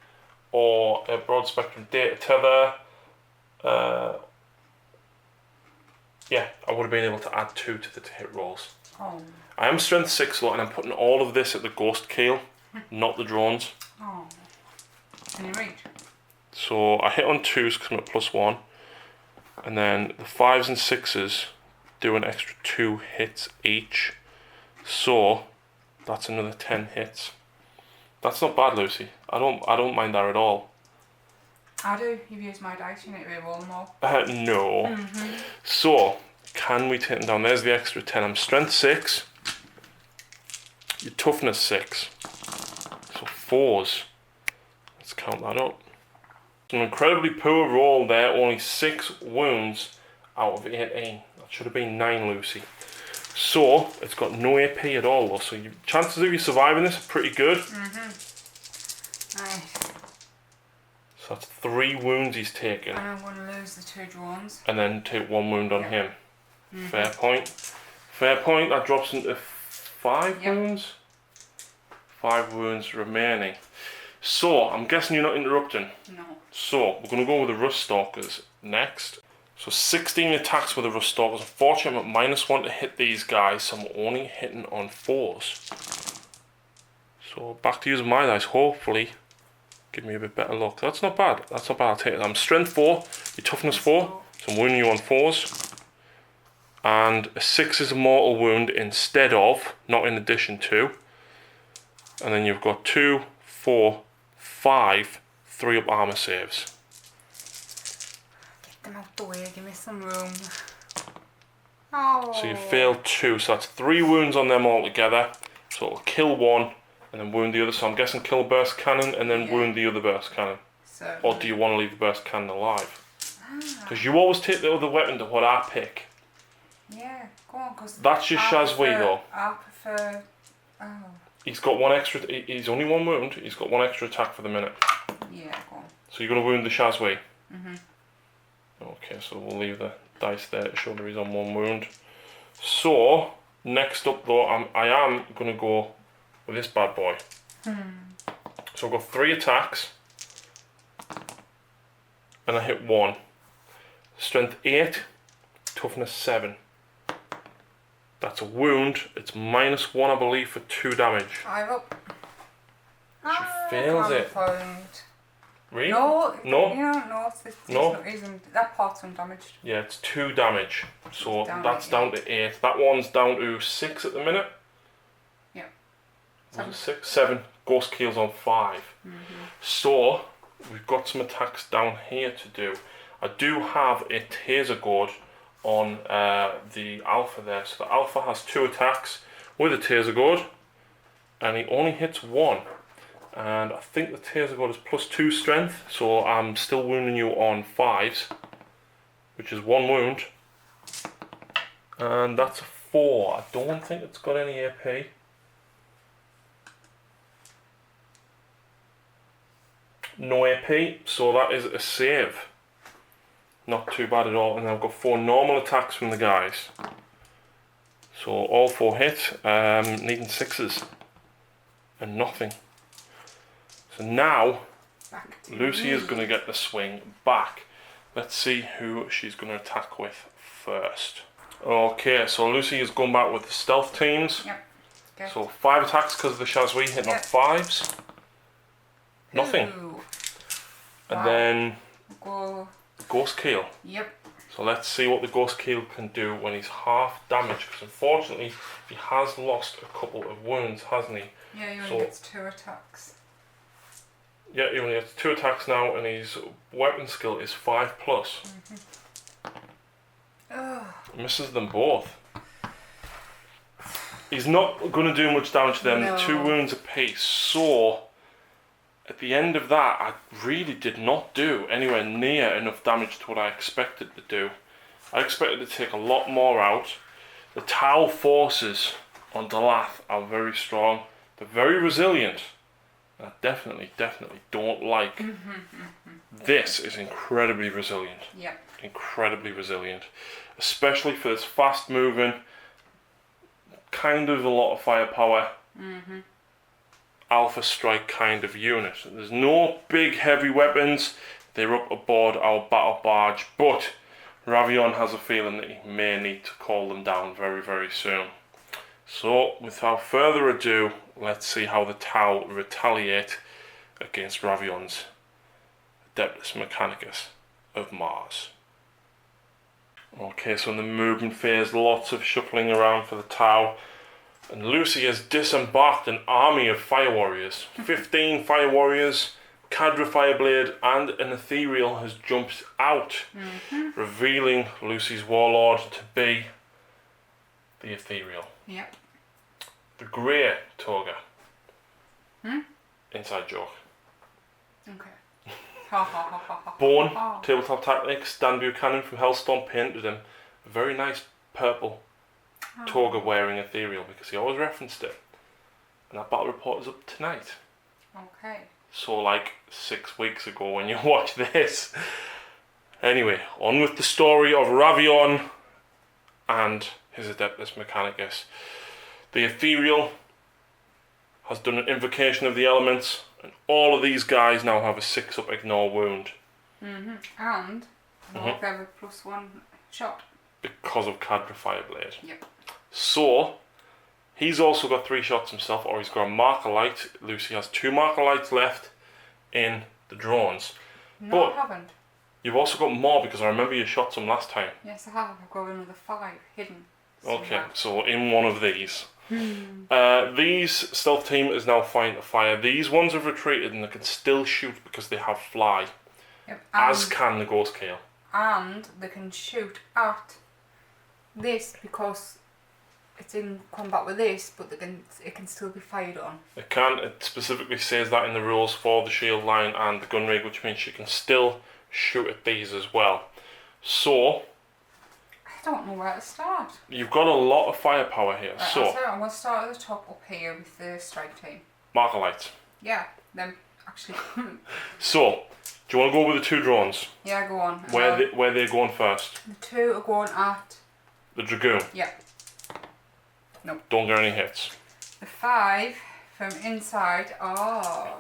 or a broad spectrum data tether, yeah, I would have been able to add 2 to the hit rolls. Oh. I am strength 6 lot, and I'm putting all of this at the Ghost Keel, not the drones. Oh. Can you reach? So I hit on 2s because I'm at +1, and then the 5s and 6s do an extra 2 hits each. So that's another 10 hits. That's not bad, Lucy. I don't mind that at all. I do. You've used my dice. You need to re-roll them all. No. So can we take them down? There's the extra 10. I'm strength 6. Your toughness 6. So 4s. Let's count that up. It's an incredibly poor roll there. Only 6 wounds out of 18. That should have been 9, Lucy. So it's got no AP at all though. So your chances of you surviving this are pretty good. Right. So that's 3 wounds he's taken. And I'm going to lose the 2 drones. And then take 1 wound on him. Fair point. Fair point. That drops into 5 wounds. 5 wounds remaining. So I'm guessing you're not interrupting. No. So we're going to go with the Rust Stalkers next. So 16 attacks with the Rust Stalkers. Unfortunately, I'm at -1 to hit these guys, so I'm only hitting on 4s. So back to using my dice. Hopefully, give me a bit better luck. That's not bad. That's not bad. I'll take it. I'm strength 4, your toughness 4, so I'm wounding you on 4s. And a 6 is a mortal wound instead of, not in addition to. And then you've got 2, 4, 5, 3 up armor saves. Get them out the way. Give me some room. Oh. So you failed 2, so that's 3 wounds on them altogether. So it'll kill 1 and then wound the other. So I'm guessing kill a burst cannon and then wound the other burst cannon. So. Or do you want to leave the burst cannon alive? Because you always take the other weapon to what I pick. Yeah, go on. Cause that's your Shazway though. I prefer. Oh. He's got 1 extra. He's only 1 wound. He's got 1 extra attack for the minute. Yeah, go on. So you're going to wound the Shazway. Okay, so we'll leave the dice there to show that he's on 1 wound. So next up though, I am going to go with this bad boy. So I've got 3 attacks, and I hit 1. Strength 8, toughness 7. That's a wound. It's -1, I believe, for 2 damage. 5 up. She fails it. Really? No. No. Yeah, no. That part's undamaged. Yeah, it's 2 damage. So that's to down to 8. That one's down to 6 at the minute. Yeah. Was it 6? 7. Ghost Keel's on 5. So we've got some attacks down here to do. I do have a taser gourd on the alpha there. So the alpha has 2 attacks with a taser gourd, and he only hits 1. And I think the taser gourd is +2 strength, so I'm still wounding you on 5s, which is 1 wound. And that's a 4. I don't think it's got any AP. No AP, so that is a save. Not too bad at all. And I've got 4 normal attacks from the guys. So all 4 hit, needing 6s. And nothing. So now, Lucy is going to get the swing back. Let's see who she's going to attack with first. Okay, so Lucy is going back with the stealth teams. Yep. Okay. So 5 attacks because of the Shazwi hitting on 5s. Nothing. Ooh. And Wow. then Go. Ghost Keel. Yep. So let's see what the Ghost Keel can do when he's half damaged, because unfortunately he has lost a couple of wounds, hasn't he? Yeah, he only So- gets 2 attacks. Yeah, he only has 2 attacks now, and his weapon skill is 5+. Ugh. Misses them both. He's not going to do much damage to them. No. 2 wounds apiece. So at the end of that, I really did not do anywhere near enough damage to what I expected to do. I expected to take a lot more out. The Tau forces on Dal'yth are very strong. They're very resilient. I definitely don't like. This is incredibly resilient. Yep. Incredibly resilient. Especially for this fast moving, kind of a lot of firepower, alpha strike kind of unit. There's no big heavy weapons. They're up aboard our battle barge, but Ravion has a feeling that he may need to call them down very, very soon. So, without further ado, let's see how the Tau retaliate against Ravion's Adeptus Mechanicus of Mars. Okay, so in the movement phase, lots of shuffling around for the Tau. And Lucy has disembarked an army of fire warriors. 15 fire warriors, Cadra Fireblade, and an ethereal has jumped out, revealing Lucy's warlord to be the ethereal. Yep. The grey toga. Inside joke. Okay. Ha ha ha ha ha. Born Tabletop Tactics, Dan Buchanan from Hellstorm painted him a very nice purple toga wearing ethereal because he always referenced it. And that battle report is up tonight. Okay. So like 6 weeks ago when you watch this. Anyway, on with the story of Ravion and his Adeptus Mechanicus. The ethereal has done an invocation of the elements, and all of these guys now have a 6-up ignore wound. And they have a +1 shot. Because of Cadra Fireblade. Yep. So, he's also got 3 shots himself, or he's got a marker light. Lucy has 2 marker lights left in the drones. No, But- I haven't. You've also got more because I remember you shot some last time. Yes, I have. I've got another 5 hidden. Okay, so in one of these. These stealth team is now fighting to fire. These ones have retreated and they can still shoot because they have fly, Yep. as can the Ghost Kale. And they can shoot at this because it's in combat with this, but it can still be fired on. It specifically says that in the rules for the shield line and the gun rig, which means you can still shoot at these as well. So, I don't know where to start. you've got a lot of firepower here. Right, So, I'm going to start at the top up here with the strike team. marker lights. Yeah, them actually. So, do you want to go with the 2 drones? Yeah, go on. Where they're going first? The 2 are going at. The Dragoon. Yeah. Don't get any hits. The 5 from inside. Oh.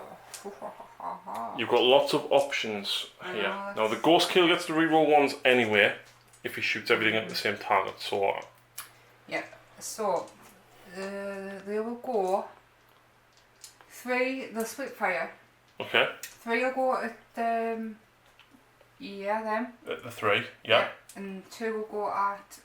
You've got lots of options here. Oh, Now the Ghost Kill gets to reroll 1s anyway if he shoots everything at the same target. So Yeah. So they will go 3. They'll split fire. okay, 3 will go at them. the 3, yeah. And 2 will go at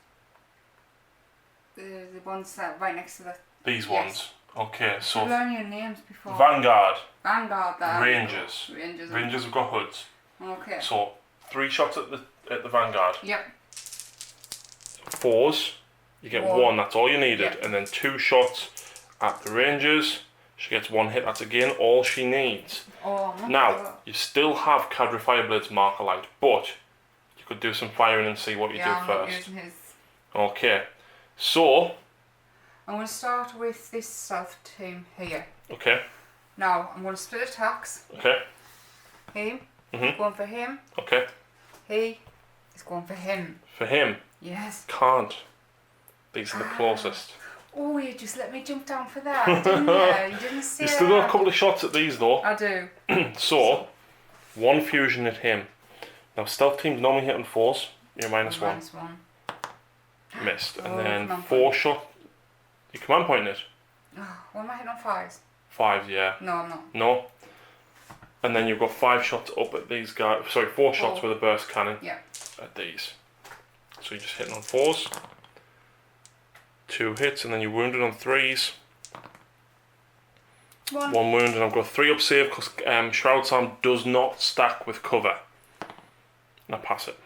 the ones that right next to the. These Yes. ones. Okay, I've so learned your names before. Vanguard, Vanguard. There. Rangers. Rangers. Rangers have got hoods. Okay. So 3 shots at the Vanguard. Yep. 4s, you get 1. That's all you needed. Yep. And then 2 shots at the Rangers. She gets 1 hit. That's again all she needs. Oh, now, you still have Cadre Fireblade's Marker Light, but you could do some firing and see what you do I'm not first. using his. Okay, so I'm going to start with this stealth team here. okay. Now, I'm going to split attacks. Okay. Him, Mhm. going for him. Okay. He is going for him. For him, Yes. can't. These are the closest. Oh, you just let me jump down for that, didn't you? You didn't see You that. still got a couple of shots at these though. I do. So, 1 fusion at him. Now, stealth teams normally hit on 4s. You're -1. -1. Missed. And Oh, then command 4 point. shot. You command point it? Oh, what am I hitting on 5s? 5, yeah. No, I'm not. No. And then you've got 5 shots up at these guys. Sorry, 4 shots 4. with a burst cannon Yeah. at these. So you're just hitting on 4s. 2 hits, and then you're wounded on 3s. 1. 1 wound, and I've got 3 up save because Shroud's Arm does not stack with cover. And I pass it.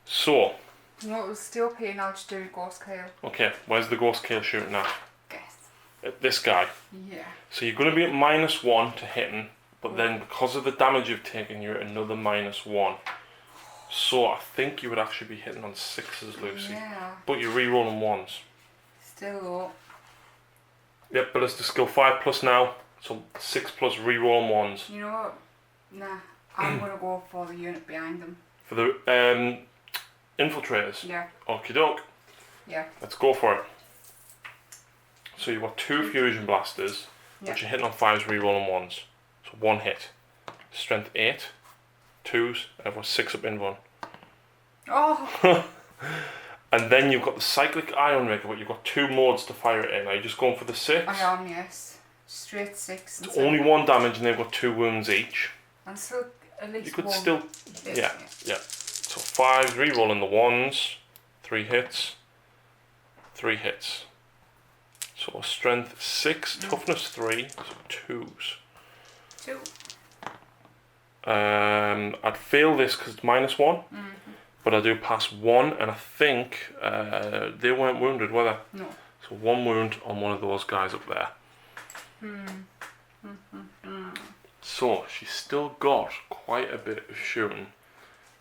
So, You know what was still paying? I'll just do Ghost Kale. okay, where's the Ghost Kale shooting at? Guess. At this guy. Yeah. So you're going to be at -1 to hitting, but then because of the damage you've taken, you're at another -1. So I think you would actually be hitting on 6s, Lucy. Yeah. But you're re-rolling 1s. Still low. Yep, but it's the skill 5+ now, so 6+ re-rolling 1s. You know what? Nah. I'm going to go for the unit behind them. For the infiltrators. Yeah. Okie doke. Yeah. Let's go for it. So you've got 2 fusion blasters, Yeah. which you're hitting on 5s, re-rolling 1s. So 1 hit. Strength 8, 2s, and I've got 6 up in 1. Oh! And then you've got the cyclic iron raker, but you've got 2 modes to fire it in. Are you just going for the 6? I am, yes. Straight 6. And Only 1 damage, and they've got 2 wounds each. And still at least You could 1. still, Yes, yeah. So 5, re-rolling the 1s, 3 hits, 3 hits. So strength 6, toughness 3, so 2s. 2. I'd fail this because it's -1, but I do pass 1, and I think they weren't wounded, were they? No. So 1 wound on one of those guys up there. So she's still got quite a bit of shooting.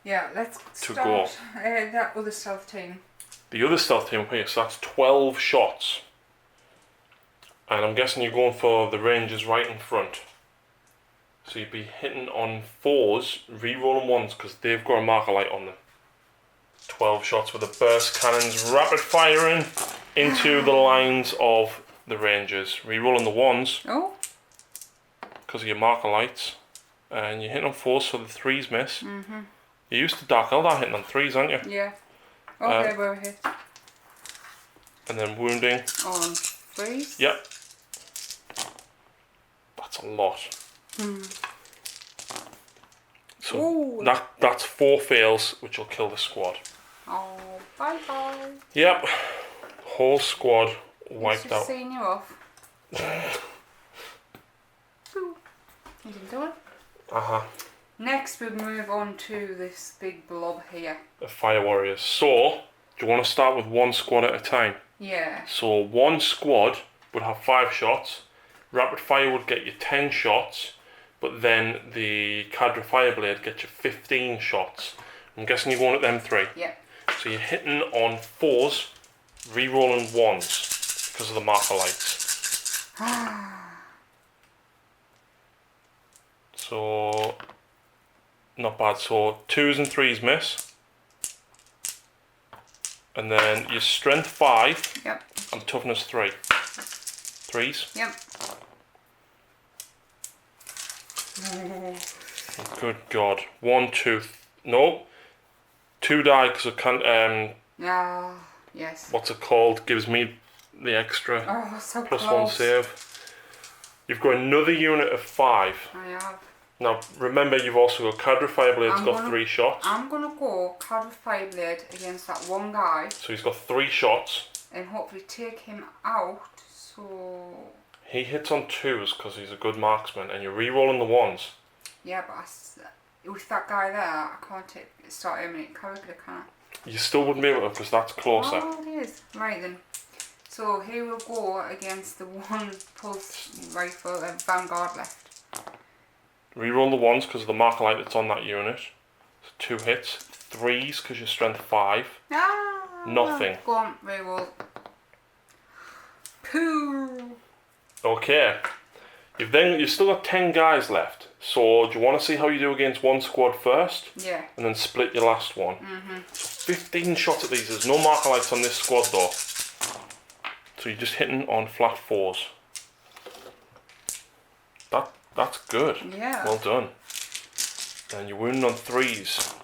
Yeah, let's To start go. that other stealth team. The other stealth team up here, so that's 12 shots. And I'm guessing you're going for the Rangers right in front. So you'd be hitting on 4s, re-rolling 1s, because they've got a marker light on them. 12 shots with the burst cannons, rapid firing into the lines of the Rangers. Re-rolling the 1s, Oh? because of your marker lights. And you're hitting on 4s, so the 3s miss. You're used to Dark Eldar hitting on 3s, aren't you? Yeah. Okay, we're hit. And then wounding. On 3s? Yep. That's a lot. So Ooh. that's 4 fails, which will kill the squad. Oh, bye bye. Yep. Whole squad wiped Just out. seeing you off. Ooh. You didn't do it? Next, we move on to this big blob here. The Fire Warriors. So, do you want to start with 1 squad at a time? Yeah. So 1 squad would have 5 shots. Rapid fire would get you 10 shots, but then the Cadre Fireblade gets you 15 shots. I'm guessing you're going at them 3. Yeah. So So you're hitting on 4s, re-rolling 1s because of the marker lights. So, not bad. So 2s and 3s miss. And then your strength 5 Yep. and toughness 3. 3s. Yep. Good God. 1, 2. No. 2 die because I can't. Ah, yes. What's it called? Gives me the extra Oh, so plus close. 1 save. You've got another unit of 5. I have. Now remember, you've also got Cadre Fireblade's I'm got gonna- 3 shots. I'm gonna go Cadre Fireblade against that one guy So he's got 3 shots. and hopefully take him out. So He hits on 2s because he's a good marksman, and you're re-rolling the 1s. yeah, but with that guy there, I can't start aiming at character, can I? You still wouldn't be able to because that's closer. Oh, it is. Right then. So he will go against the one pulse rifle and Vanguard left. Reroll the ones because of the marker light that's on that unit. So 2 hits. 3s because you're strength 5. Ah, Nothing. Go on, reroll. Pooh. Okay. You've still got 10 guys left. So do you want to see how you do against one squad first? Yeah. And then split your last one. So 15 shots at these. There's no marker lights on this squad though. So you're just hitting on flat 4s. That's good. Yeah. Well done. And you're wounding on 3s.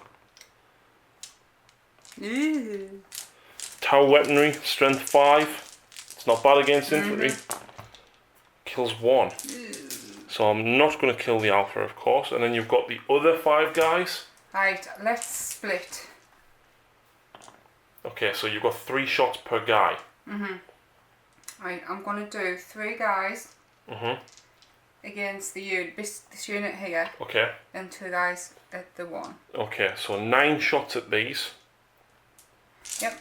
Ew. Tower weaponry, strength 5. It's not bad against infantry. Kills 1. Ew. So I'm not going to kill the alpha, of course. And then you've got the other 5 guys. Right, let's split. Okay, so you've got 3 shots per guy. Right, I'm going to do 3 guys Mhm. against the unit, this unit here, Okay. and 2 guys at the one. Okay, so 9 shots at these. Yep.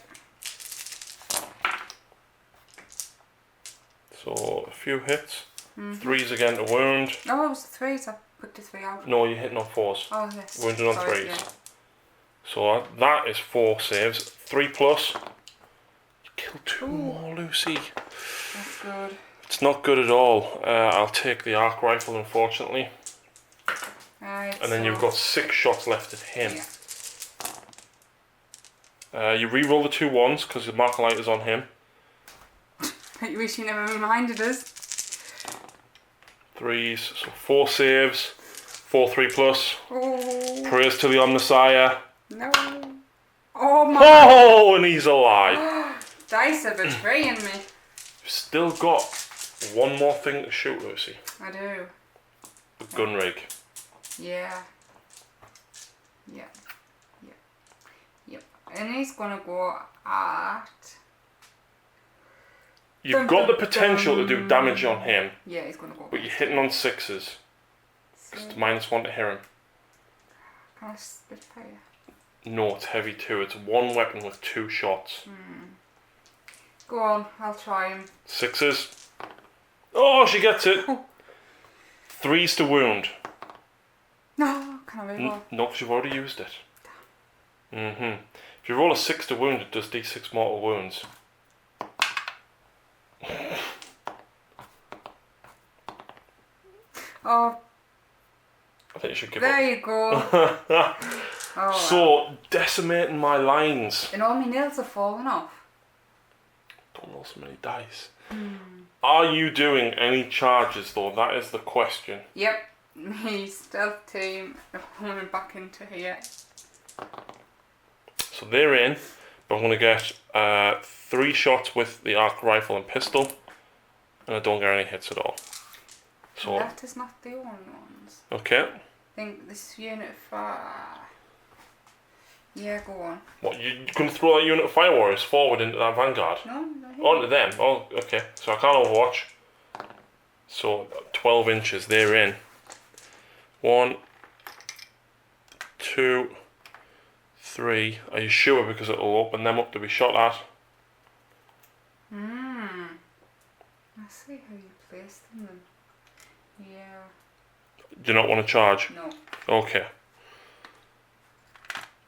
So a few hits. 3s again to wound. Oh, it was 3s. I put the 3 out. No, you're hitting on 4s. Oh, yes. Wounded on Sorry, 3s. yeah. So that is 4 saves. 3+. You killed 2 more, Lucy. That's good. It's not good at all. I'll take the arc rifle, unfortunately. Right, And then you've got 6 shots left at him. Yeah. You re-roll the 2 1s because the marker light is on him. I wish you never reminded us. 3s, so 4 saves. 4 3+. Oh, Prayers to the Omnissiah. no. Oh my. Oh, and he's alive. Dice are betraying me. You've still got 1 more thing to shoot, Lucy. I do. The gun rig. Yeah. Yep. Yep. Yep. And he's gonna go at. You've got the potential to do damage on him, Yeah, he's gonna go. but you're hitting on 6s. Because it's -1 to hit him. Can I spit fire? No, it's heavy too. It's 1 weapon with 2 shots. Go on, I'll try him. 6s. Oh, she gets it. 3s to wound. No, can I reroll? No, because you've already used it. If you roll a 6 to wound, it does d6 mortal wounds. Oh, I think you should give there up. you go. Oh, So, decimating my lines. and all my nails are falling off. Don't roll so many dice. Are you doing any charges though? That is the question. Yep, me stealth team are coming back into here. So they're in, but I'm going to get 3 shots with the arc rifle and pistol, and I don't get any hits at all. So That is not the only ones. okay, I think this unit Yeah, go on. what you going to throw that unit of fire warriors forward into that vanguard? No, no. Onto them. Oh, okay. So I can't overwatch. So 12 inches. They're in. 1, 2, 3. Are you sure? Because it'll open them up to be shot at. I see how you place them then. Yeah. Do you not want to charge? No. Okay.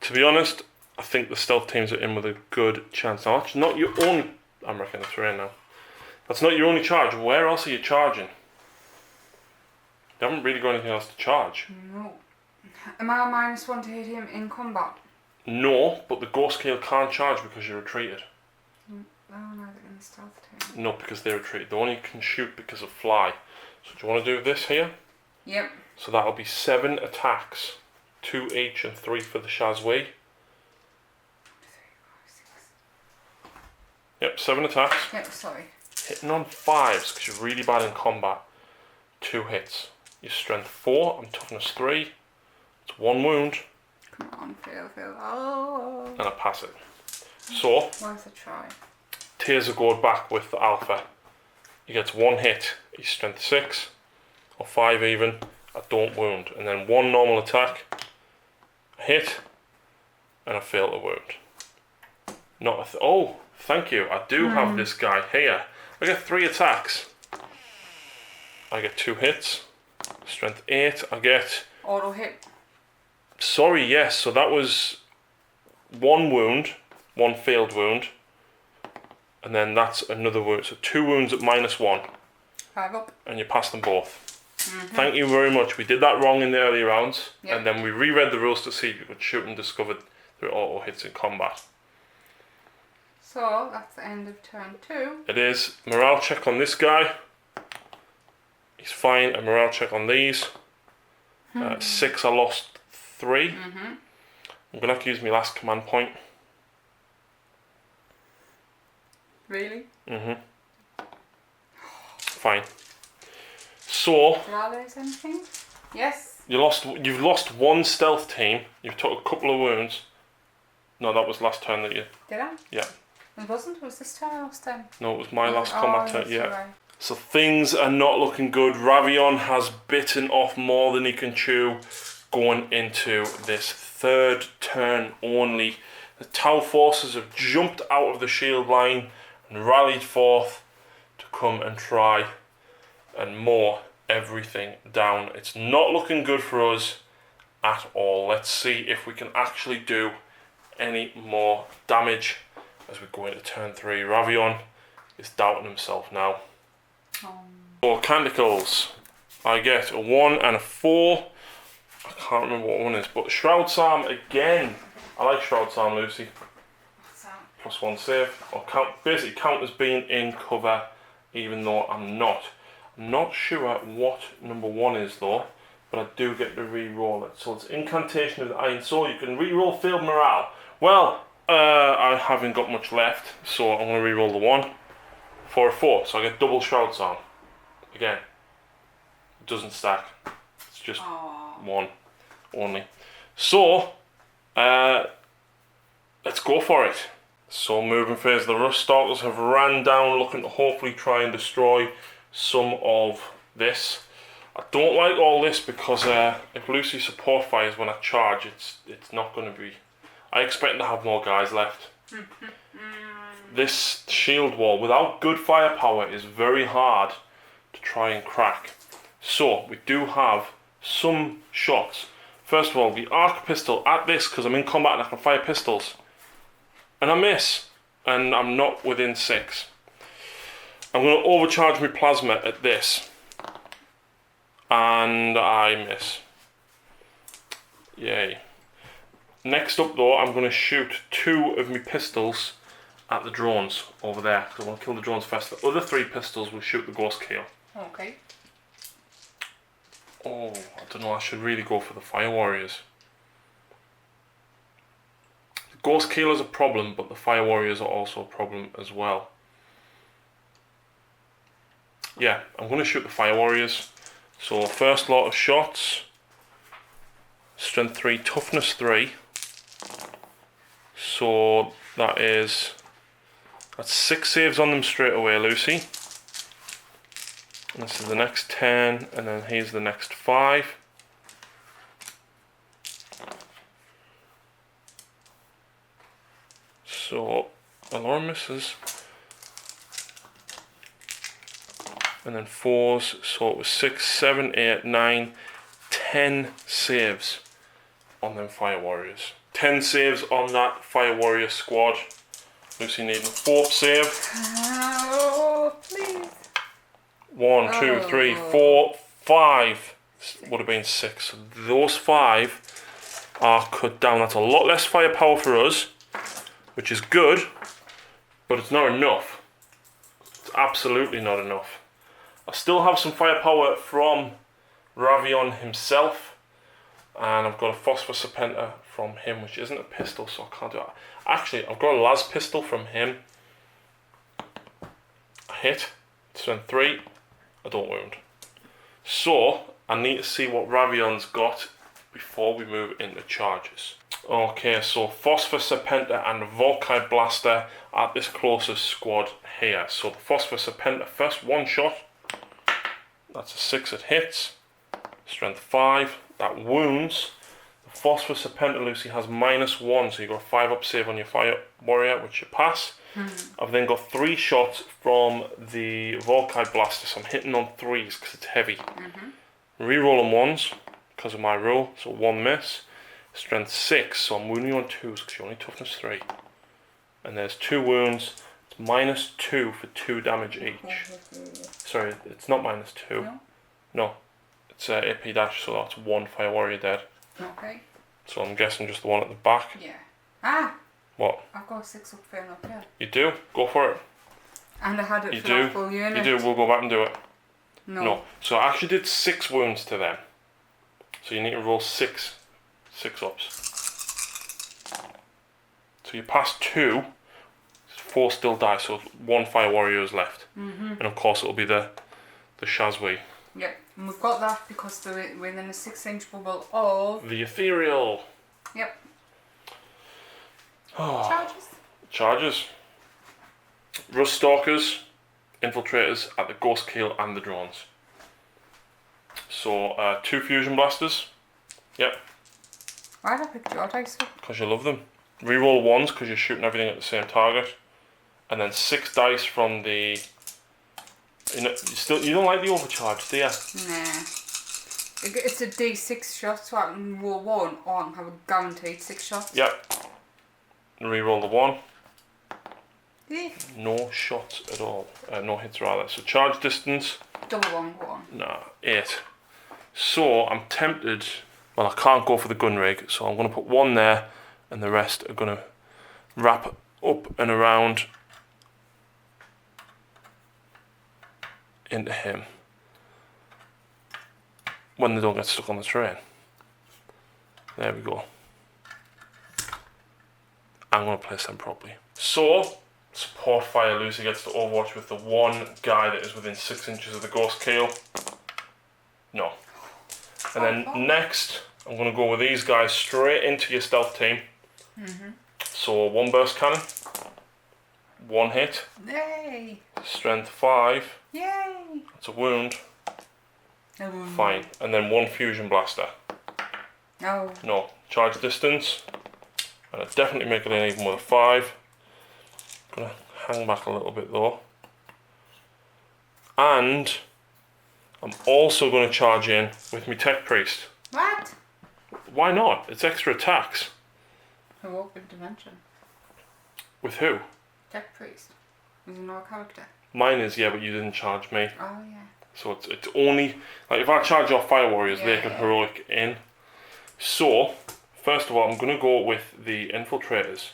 To be honest, I think the stealth teams are in with a good chance. Now, that's not your only... I'm reckoning the 3 now. That's not your only charge. Where else are you charging? You haven't really got anything else to charge. No. Am I -1 to hit him in combat? No, but the ghost scale can't charge because you're retreated. Oh, no, they're in the stealth team. No, because they're retreated. They only can shoot because of fly. So do you want to do this here? Yep. So that'll be 7 attacks. 2 each and 3 for the Shazway. Yep, 7 attacks. Yep, sorry. Hitting on 5s because you're really bad in combat. 2 hits. Your strength 4 and toughness 3. It's 1 wound. Come on, fail. Oh. And I pass it. So, Worth a try. Taser goes back with the alpha. He gets 1 hit. He's strength 6 or 5 even. I don't wound. And then 1 normal attack. A hit, and a fail to wound. Not a oh, thank you. I do have this guy here. I get 3 attacks. I get 2 hits. Strength 8. I get... Auto hit. Sorry, yes. So that was 1 wound, 1 failed wound. And then that's another wound. So 2 wounds at -1. 5 up. And you pass them both. Thank you very much. We did that wrong in the early rounds. Yep. And then we reread the rules to see if you could shoot and discovered through auto hits in combat. So that's the end of turn 2. It is. Morale check on this guy. He's fine. A morale check on these. 6, I lost 3. I'm going to have to use my last command point. Really? Fine. So Did I lose anything? Yes. you've lost 1 stealth team. You've took a couple of wounds. No, that was last turn that you... Did I? Yeah. It wasn't? Was this turn or last turn? No, it was my last combat turn. that's Yeah. right. So things are not looking good. Ravion has bitten off more than he can chew going into this 3rd turn only. The Tau forces have jumped out of the shield line and rallied forth to come and try and mow everything down. It's not looking good for us at all. Let's see if we can actually do any more damage as we go into turn 3. Ravion is doubting himself now. For Canticles, I get a 1 and a 4. I can't remember what one is, but Shroud's Arm again. I like Shroud's Arm, Lucy. What's that? +1 save. Or basically count as being in cover, even though I'm not. I'm not sure what number 1 is though, but I do get to re-roll it. So it's Incantation of the Iron Soul. You can re-roll Failed Morale. Well, I haven't got much left, so I'm going to re-roll the 1 for a 4. So I get double Shroud's Arm. Again, it doesn't stack. It's just 1 only. So, let's go for it. So moving phase, the Rust Stalkers have ran down looking to hopefully try and destroy some of this. I don't like all this because if Lucy support fires when I charge, it's not going to be... I expect to have more guys left. This shield wall without good firepower is very hard to try and crack. So we do have some shots. First of all, the arc pistol at this because I'm in combat and I can fire pistols. And I miss. And I'm not within 6. I'm going to overcharge my plasma at this. And I miss. Yay. Next up though, I'm going to shoot 2 of my pistols at the drones over there. Because I want to kill the drones first. The other 3 pistols will shoot the ghost kill. Okay. Oh, I don't know, I should really go for the Fire Warriors. The Ghost Killer's a problem, but the Fire Warriors are also a problem as well. Yeah, I'm going to shoot the Fire Warriors. So, first lot of shots. Strength 3, Toughness 3. So, that's 6 saves on them straight away, Lucy. This is the next 10, and then here's the next 5. So, alarm misses. And then 4s, so it was 6, 7, 8, 9, 10 saves on them Fire Warriors. 10 saves on that Fire Warrior squad. Lucy needing a 4th save. Oh, please. 1, 2, 3, 4, 5. Would have been 6. So those 5 are cut down. That's a lot less firepower for us, which is good, but it's not enough. It's absolutely not enough. I still have some firepower from Ravion himself, and I've got a Phosphor Serpenter from him, which isn't a pistol, so I can't do that. Actually, I've got a las pistol from him. I hit. Strength 3. I don't wound. So, I need to see what Ravion's got before we move into charges. Okay, so Phosphor Serpenter and Volkite Blaster at this closest squad here. So the Phosphor Serpenter first 1 shot. That's a 6, it hits. Strength 5, that wounds. The Phosphorus Serpentor Lucy has -1, so you've got a 5 up save on your fire warrior, which you pass. I've then got 3 shots from the Volkite Blaster, so I'm hitting on 3s because it's heavy. Rerolling 1s because of my rule, so 1 miss. Strength 6, so I'm wounding you on 2s because you're only toughness 3. And there's 2 wounds. It's -2 for 2 damage each. Sorry, it's not -2. No, it's AP dash, so that's 1 fire warrior dead. Okay. So I'm guessing just the one at the back. Yeah. Ah! What? I've got a 6 up fair up here. You do? Go for it. And I had it You for do. that full unit. You do. We'll go back and do it. No. So I actually did 6 wounds to them. So you need to roll 6 ups. So you pass 2. 4 still die, so 1 fire warrior is left. And of course it'll be the Shazway. Yep. And we've got that because they're within a 6-inch bubble of... The Ethereal. Yep. Oh. Charges. Rust Stalkers, Infiltrators at the Ghost Keel and the drones. So 2 Fusion Blasters. Yep. Why did I pick your dice up? Because you love them. Reroll 1s because you're shooting everything at the same target. And then 6 dice from the... You don't like the overcharge, do you? Nah. It's a D6 shot, so I can roll 1 or I can have a guaranteed 6 shots. Yep. Reroll the 1. Yeah. No shots at all. No hits rather. So charge distance. Double 1, go on. Nah, 8. So I'm tempted. Well, I can't go for the gun rig, so I'm going to put 1 there, and the rest are going to wrap up and around into him when they don't get stuck on the train. There we go. I'm going to place them properly. So, support fire Lucy gets to overwatch with the 1 guy that is within 6 inches of the Ghost Keel. No. And then next, I'm going to go with these guys straight into your stealth team. So 1 burst cannon, 1 hit. Yay! Strength 5. Yay! That's a wound. Fine. And then 1 fusion blaster. No. No. Charge distance. And I definitely make it in even with a 5. Gonna hang back a little bit though. And I'm also going to charge in with my Tech Priest. What? Why not? It's extra attacks. Who opened Dimension? With who? Tech Priest. Is another character. Mine is, yeah, but you didn't charge me. Oh, yeah. So it's only, like if I charge off Fire Warriors, they can heroic in. So, first of all, I'm going to go with the Infiltrators.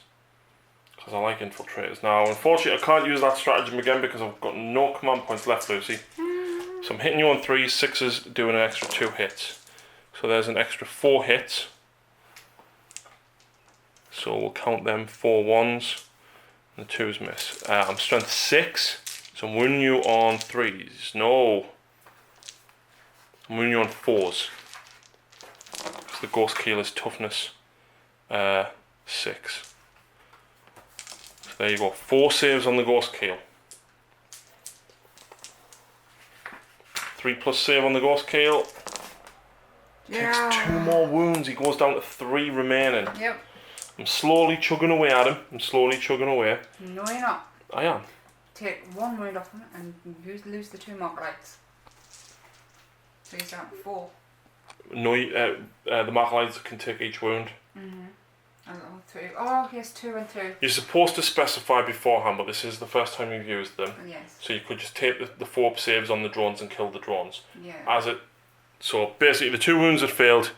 Because I like Infiltrators. Now, unfortunately, I can't use that stratagem again because I've got no command points left, Lucy. So I'm hitting you on 3s, 6s, doing an extra 2 hits. So there's an extra 4 hits. So we'll count them 4 1s. And the 2s miss. I'm strength 6. So I'm wounding you on 3s. No. I'm wounding you on 4s. Because the Ghost Keel is toughness 6. So there you go. 4 saves on the Ghost Keel. 3+ save on the Ghost Keel. Yeah. Takes 2 more wounds. He goes down to 3 remaining. Yep. I'm slowly chugging away at him. I'm slowly chugging away. No, you're not. I am. Take 1 wound off him and lose the 2 mark lights. So he's down to 4. No, the mark lights can take each wound. And 3. Oh, yes, 2 and 2. You're supposed to specify beforehand, but this is the first time you've used them. Yes. So you could just take the 4 saves on the drones and kill the drones. Yeah. So basically the 2 wounds that failed,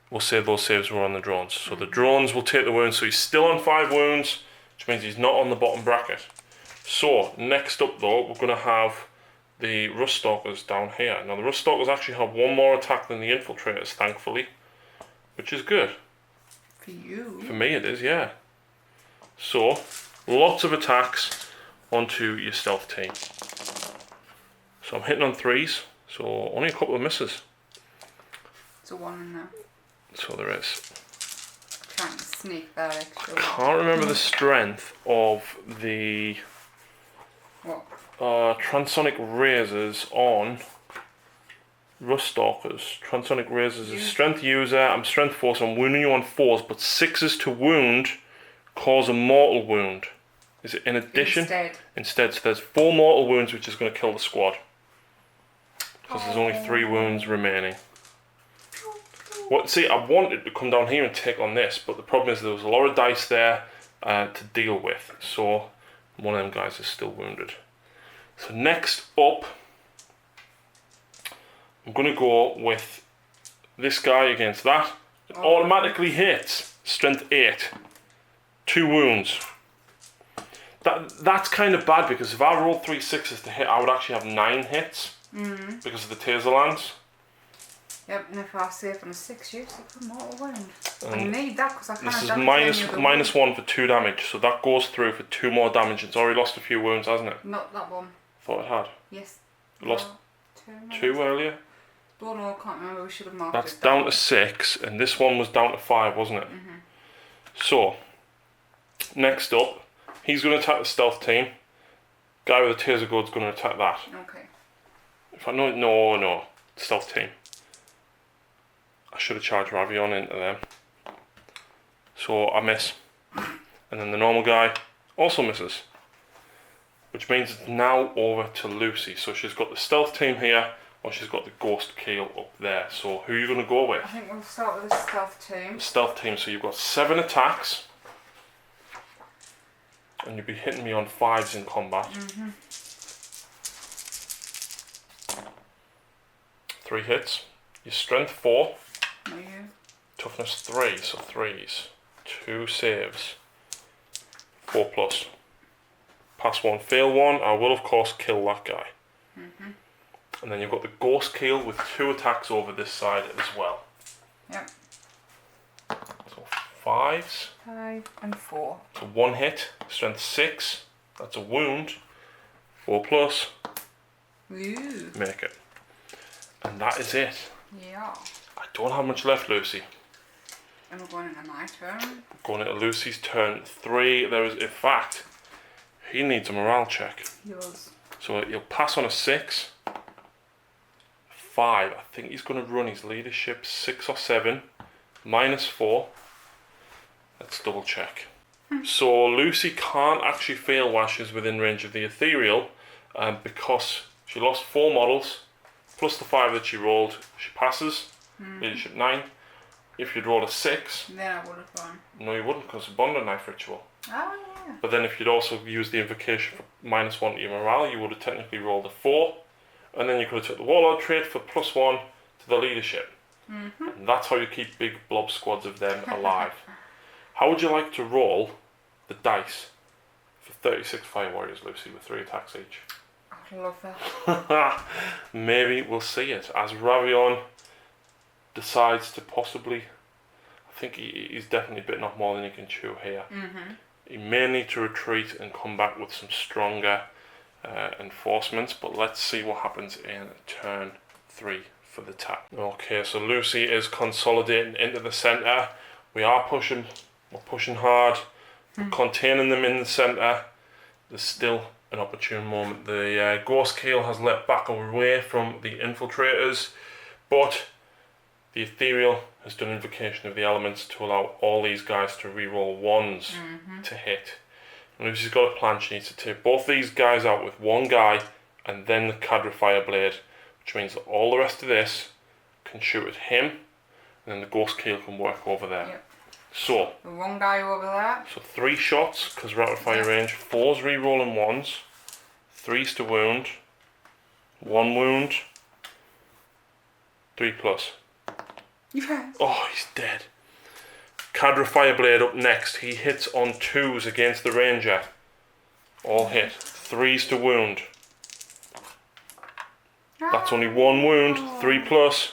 we'll say those saves were on the drones. So the drones will take the wounds, so he's still on 5 wounds, which means he's not on the bottom bracket. So next up though, we're going to have the Rust Stalkers down here. Now the Rust Stalkers actually have 1 more attack than the Infiltrators, thankfully, which is good. For you. For me it is, yeah. So, lots of attacks onto your stealth team. So I'm hitting on 3s, so only a couple of misses. It's a 1 in there. So there is. Trying to sneak that extra. I can't remember the strength of the What? transonic razors on Rust Stalkers. Transonic Razors is strength user. I'm strength 4, so I'm wounding you on 4s, but 6s to wound cause a mortal wound. Is it in addition? Instead. So there's 4 mortal wounds, which is going to kill the squad. Because there's only 3 wounds remaining. See, I wanted to come down here and take on this, but the problem is there was a lot of dice there to deal with. So one of them guys is still wounded. So next up, I'm going to go with this guy against that. It automatically hits. Strength 8. 2 wounds. That's kind of bad because if I rolled 3 6s to hit, I would actually have 9 hits. Because of the taser lands. Yep, and if I save on a 6, you save for mortal wound. I need that because I can't. This is minus 1 for 2 damage, so that goes through for 2 more damage. It's already lost a few wounds, hasn't it? Not that one. Thought it had. Yes. It lost 2 earlier. Don't know, I can't remember. We should have marked That's it down to 6, and this one was down to 5, wasn't it? So, next up, he's going to attack the stealth team. Guy with the taser gun's going to attack that. Okay. If I no, stealth team. I should have charged Ravion into them. So I miss. And then the normal guy also misses. Which means it's now over to Lucy. So she's got the stealth team here, or she's got the ghost keel up there. So who are you going to go with? I think we'll start with the stealth team. The stealth team, so you've got 7 attacks. And you'll be hitting me on 5s in combat. 3 hits. Your strength 4. Toughness 3, so 3s. 2 saves. 4 plus. Pass 1, fail 1. I will of course kill that guy. And then you've got the ghost keel with 2 attacks over this side as well. Yep. So 5s. 5 and 4. So 1 hit. Strength 6. That's a wound. 4 plus. Ooh. Make it. And that is it. Yeah. I don't have much left, Lucy. And we're going into my turn. Going into Lucy's turn 3. There is, in fact, he needs a morale check. He does. So you'll pass on a 6. 5. I think he's going to run his leadership 6 or 7. Minus 4. Let's double check. So Lucy can't actually fail while she's within range of the ethereal, because she lost 4 models. Plus the 5 that she rolled, she passes. Leadership 9. If you'd rolled a 6, then I would have gone. No, you wouldn't, because it's a Bondo Knife ritual. Oh, yeah. But then if you'd also used the invocation for minus 1 to your morale, you would have technically rolled a 4. And then you could have took the Warlord trait for plus 1 to the leadership. And that's how you keep big blob squads of them alive. How would you like to roll the dice for 36 Fire Warriors, Lucy, with 3 attacks each? I love that. Maybe we'll see it as Ravion decides to possibly. I think he's definitely bitten off more than he can chew here. He may need to retreat and come back with some stronger enforcements, but let's see what happens in turn 3 for the tap. Okay, so Lucy is consolidating into the centre. We're pushing hard, we're containing them in the centre. There's still an opportune moment. The Ghost Keel has leapt back away from the infiltrators, but the Ethereal has done Invocation of the Elements to allow all these guys to reroll 1s to hit. And Lucy's got a plan. She needs to take both these guys out with 1 guy and then the Cadra Fireblade, which means that all the rest of this can shoot at him, and then the Ghost Keel can work over there. Yep. So, the 1 guy over there. So 3 shots, because we're out of fire range. 4's rerolling 1s. 3's to wound. 1 wound. 3 plus. Yes. Oh, he's dead. Cadra Fireblade up next. He hits on 2s against the ranger. All hit. 3's to wound. That's only 1 wound. 3 plus.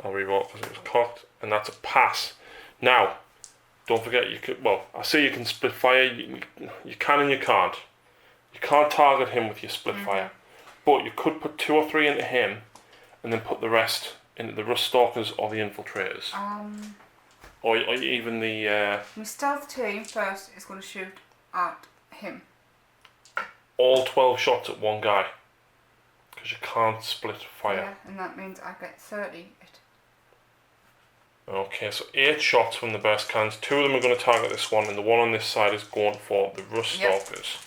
I'll reroll because it was cocked. And that's a pass. Now, don't forget you could. Well, I say you can split fire. You can and you can't. You can't target him with your split fire, but you could put 2 or 3 into him, and then put the rest into the Rust Stalkers or the Infiltrators, or even the. My stealth team first is going to shoot at him. All 12 shots at 1 guy, because because you can't split fire. Yeah, and that means I get 30. Okay, so 8 shots from the best cans. 2 of them are going to target this one, and the one on this side is going for the Rust Stalkers.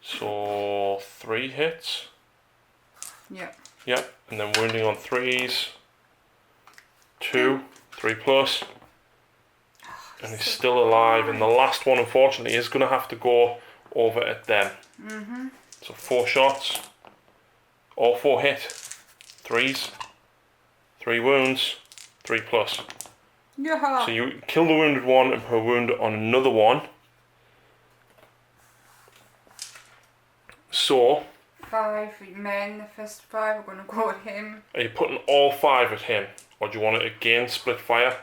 So 3 hits. Yep. Yep, and then wounding on 3s. 2, 3 plus. And he's still alive, and the last one unfortunately is going to have to go over at them. So 4 shots. All 4 hit. 3s. 3 wounds. 3 plus. Yeah. So you kill the wounded one and put a wound on another one. So 5 men, the first 5 are going to go at him. are you putting all 5 at him, or do you want to again split fire?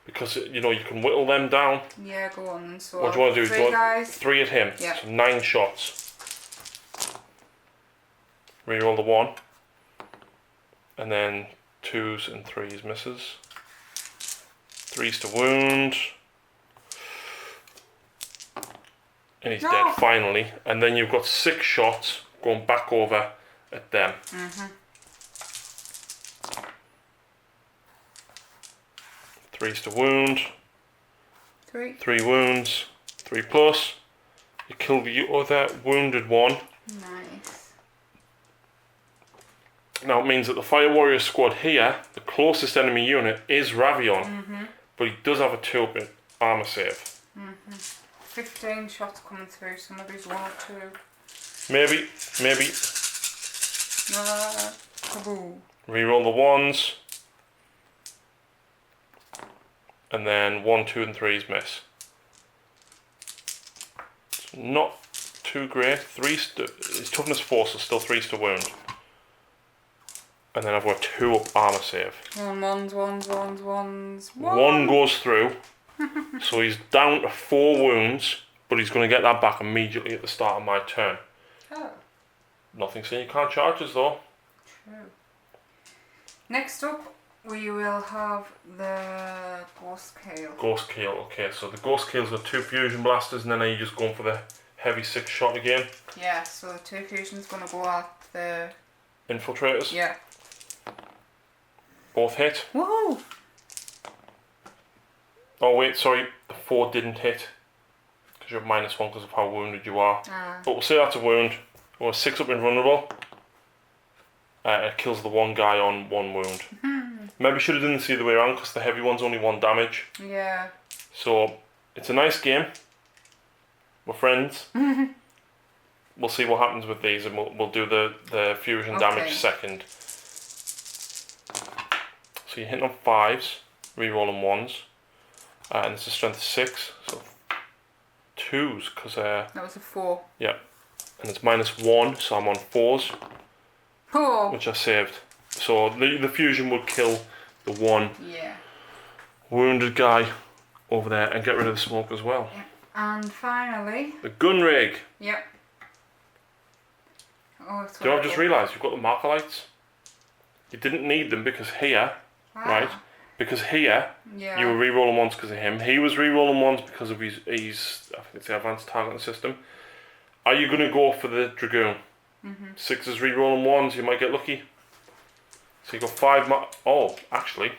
Because you know you can whittle them down. Yeah, go on. So What do you want to do? 3 guys. 3 at him. Yeah. So 9 shots. Reroll the 1. And then 2s and 3s misses. 3s to wound. And he's dead finally. And then you've got 6 shots going back over at them. 3s to wound. 3. 3 wounds. 3 plus. You kill the other wounded one. Nice. Now it means that the Fire Warrior squad here, the closest enemy unit is Ravion, but he does have a 2-up armor save. 15 shots coming through, some of these 1 or 2. Maybe. Kaboom. Reroll the 1s. And then 1, 2 and 3s miss. It's not too great. His toughness 4, so still 3s to wound. And then I've got 2-up armor save. Ones. 1 goes through. So he's down to 4 wounds, but he's going to get that back immediately at the start of my turn. Oh, Nothing saying you can't charge us though. true. Next up, we will have the Ghost Kale. Ghost Kale, okay, so the Ghost Kale's got 2 fusion blasters, and then are you just going for the heavy 6 shot again? Yeah, so the 2 fusion's going to go at the... Infiltrators? Yeah. Both hit. Woohoo! Oh wait, sorry, the 4 didn't hit. Because you're -1 because of how wounded you are. But we'll say that's a wound. Or 6 up invulnerable. It kills the 1 guy on 1 wound. Maybe should have done this the other way around because the heavy one's only 1 damage. Yeah. So it's a nice game. We're friends. We'll see what happens with these, and we'll do the fusion damage second. So you're hitting on 5s, re-rolling 1s, and it's a strength of 6, so 2s because that was a 4. yeah, and it's -1, so I'm on 4s, which I saved. So the fusion would kill the 1 wounded guy over there and get rid of the smoke as well. Yep. And finally, the gun rig. Yep. Oh, Do you know, I've just realised you've got the marker lights. You didn't need them because here, right? Because here, you were re-rolling 1s because of him. He was re-rolling 1s because of his I think it's the advanced targeting system. Are you going to go for the Dragoon? 6s re-rolling 1s, you might get lucky. So you got 5 oh, actually,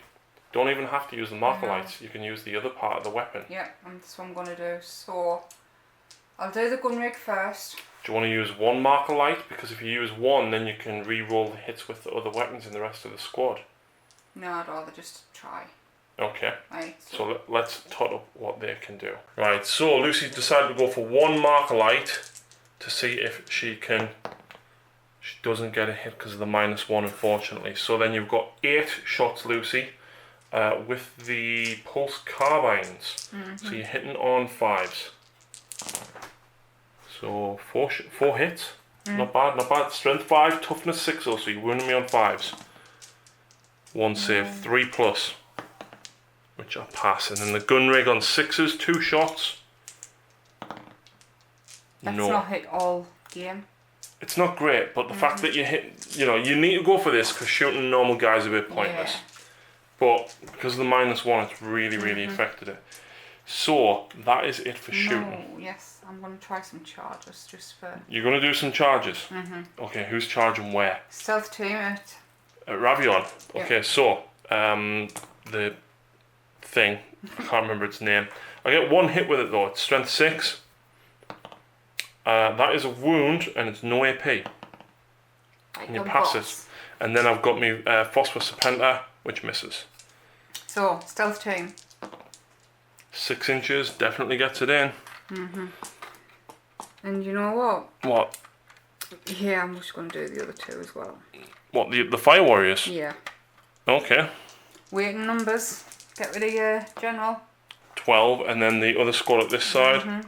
don't even have to use the marker lights. You can use the other part of the weapon. Yeah, and that's what I'm going to do. So, I'll do the gun rig first. Do you want to use 1 marker light? Because if you use 1, then you can re-roll the hits with the other weapons in the rest of the squad. No, I'd rather just try. Okay. Right. So let's tot up what they can do. Right, so Lucy decided to go for 1 marker light to see if she can... She doesn't get a hit because of the -1, unfortunately. So then you've got 8 shots, Lucy, with the pulse carbines. So you're hitting on 5s. So 4 hits. Not bad, not bad. Strength 5, toughness 6 also. You're wounding me on 5s. 1 save, 3 plus, which I pass. And then the gun rig on 6s, 2 shots. That's not hit all game. It's not great, but the fact that you hit, you know, you need to go for this because shooting normal guys is a bit pointless. But because of the -1, it's really, really affected it. So that is it for shooting. No, yes, I'm going to try some charges just for... You're going to do some charges? Mm-hmm. Okay, who's charging where? Stealth team it. Ravion. Yeah. Okay, so, the thing, I can't remember its name. I get 1 hit with it though, it's strength 6. That is a wound and it's no AP. And you pass it. And then I've got me Phosphorus Serpenta, which misses. So, stealth team. 6 inches, definitely gets it in. Mm-hmm. And you know what? What? Yeah, I'm just going to do the other 2 as well. What, the Fire Warriors? Yeah. Okay. Weighting numbers. Get rid of your general. 12, and then the other squad at this side. Mm-hmm.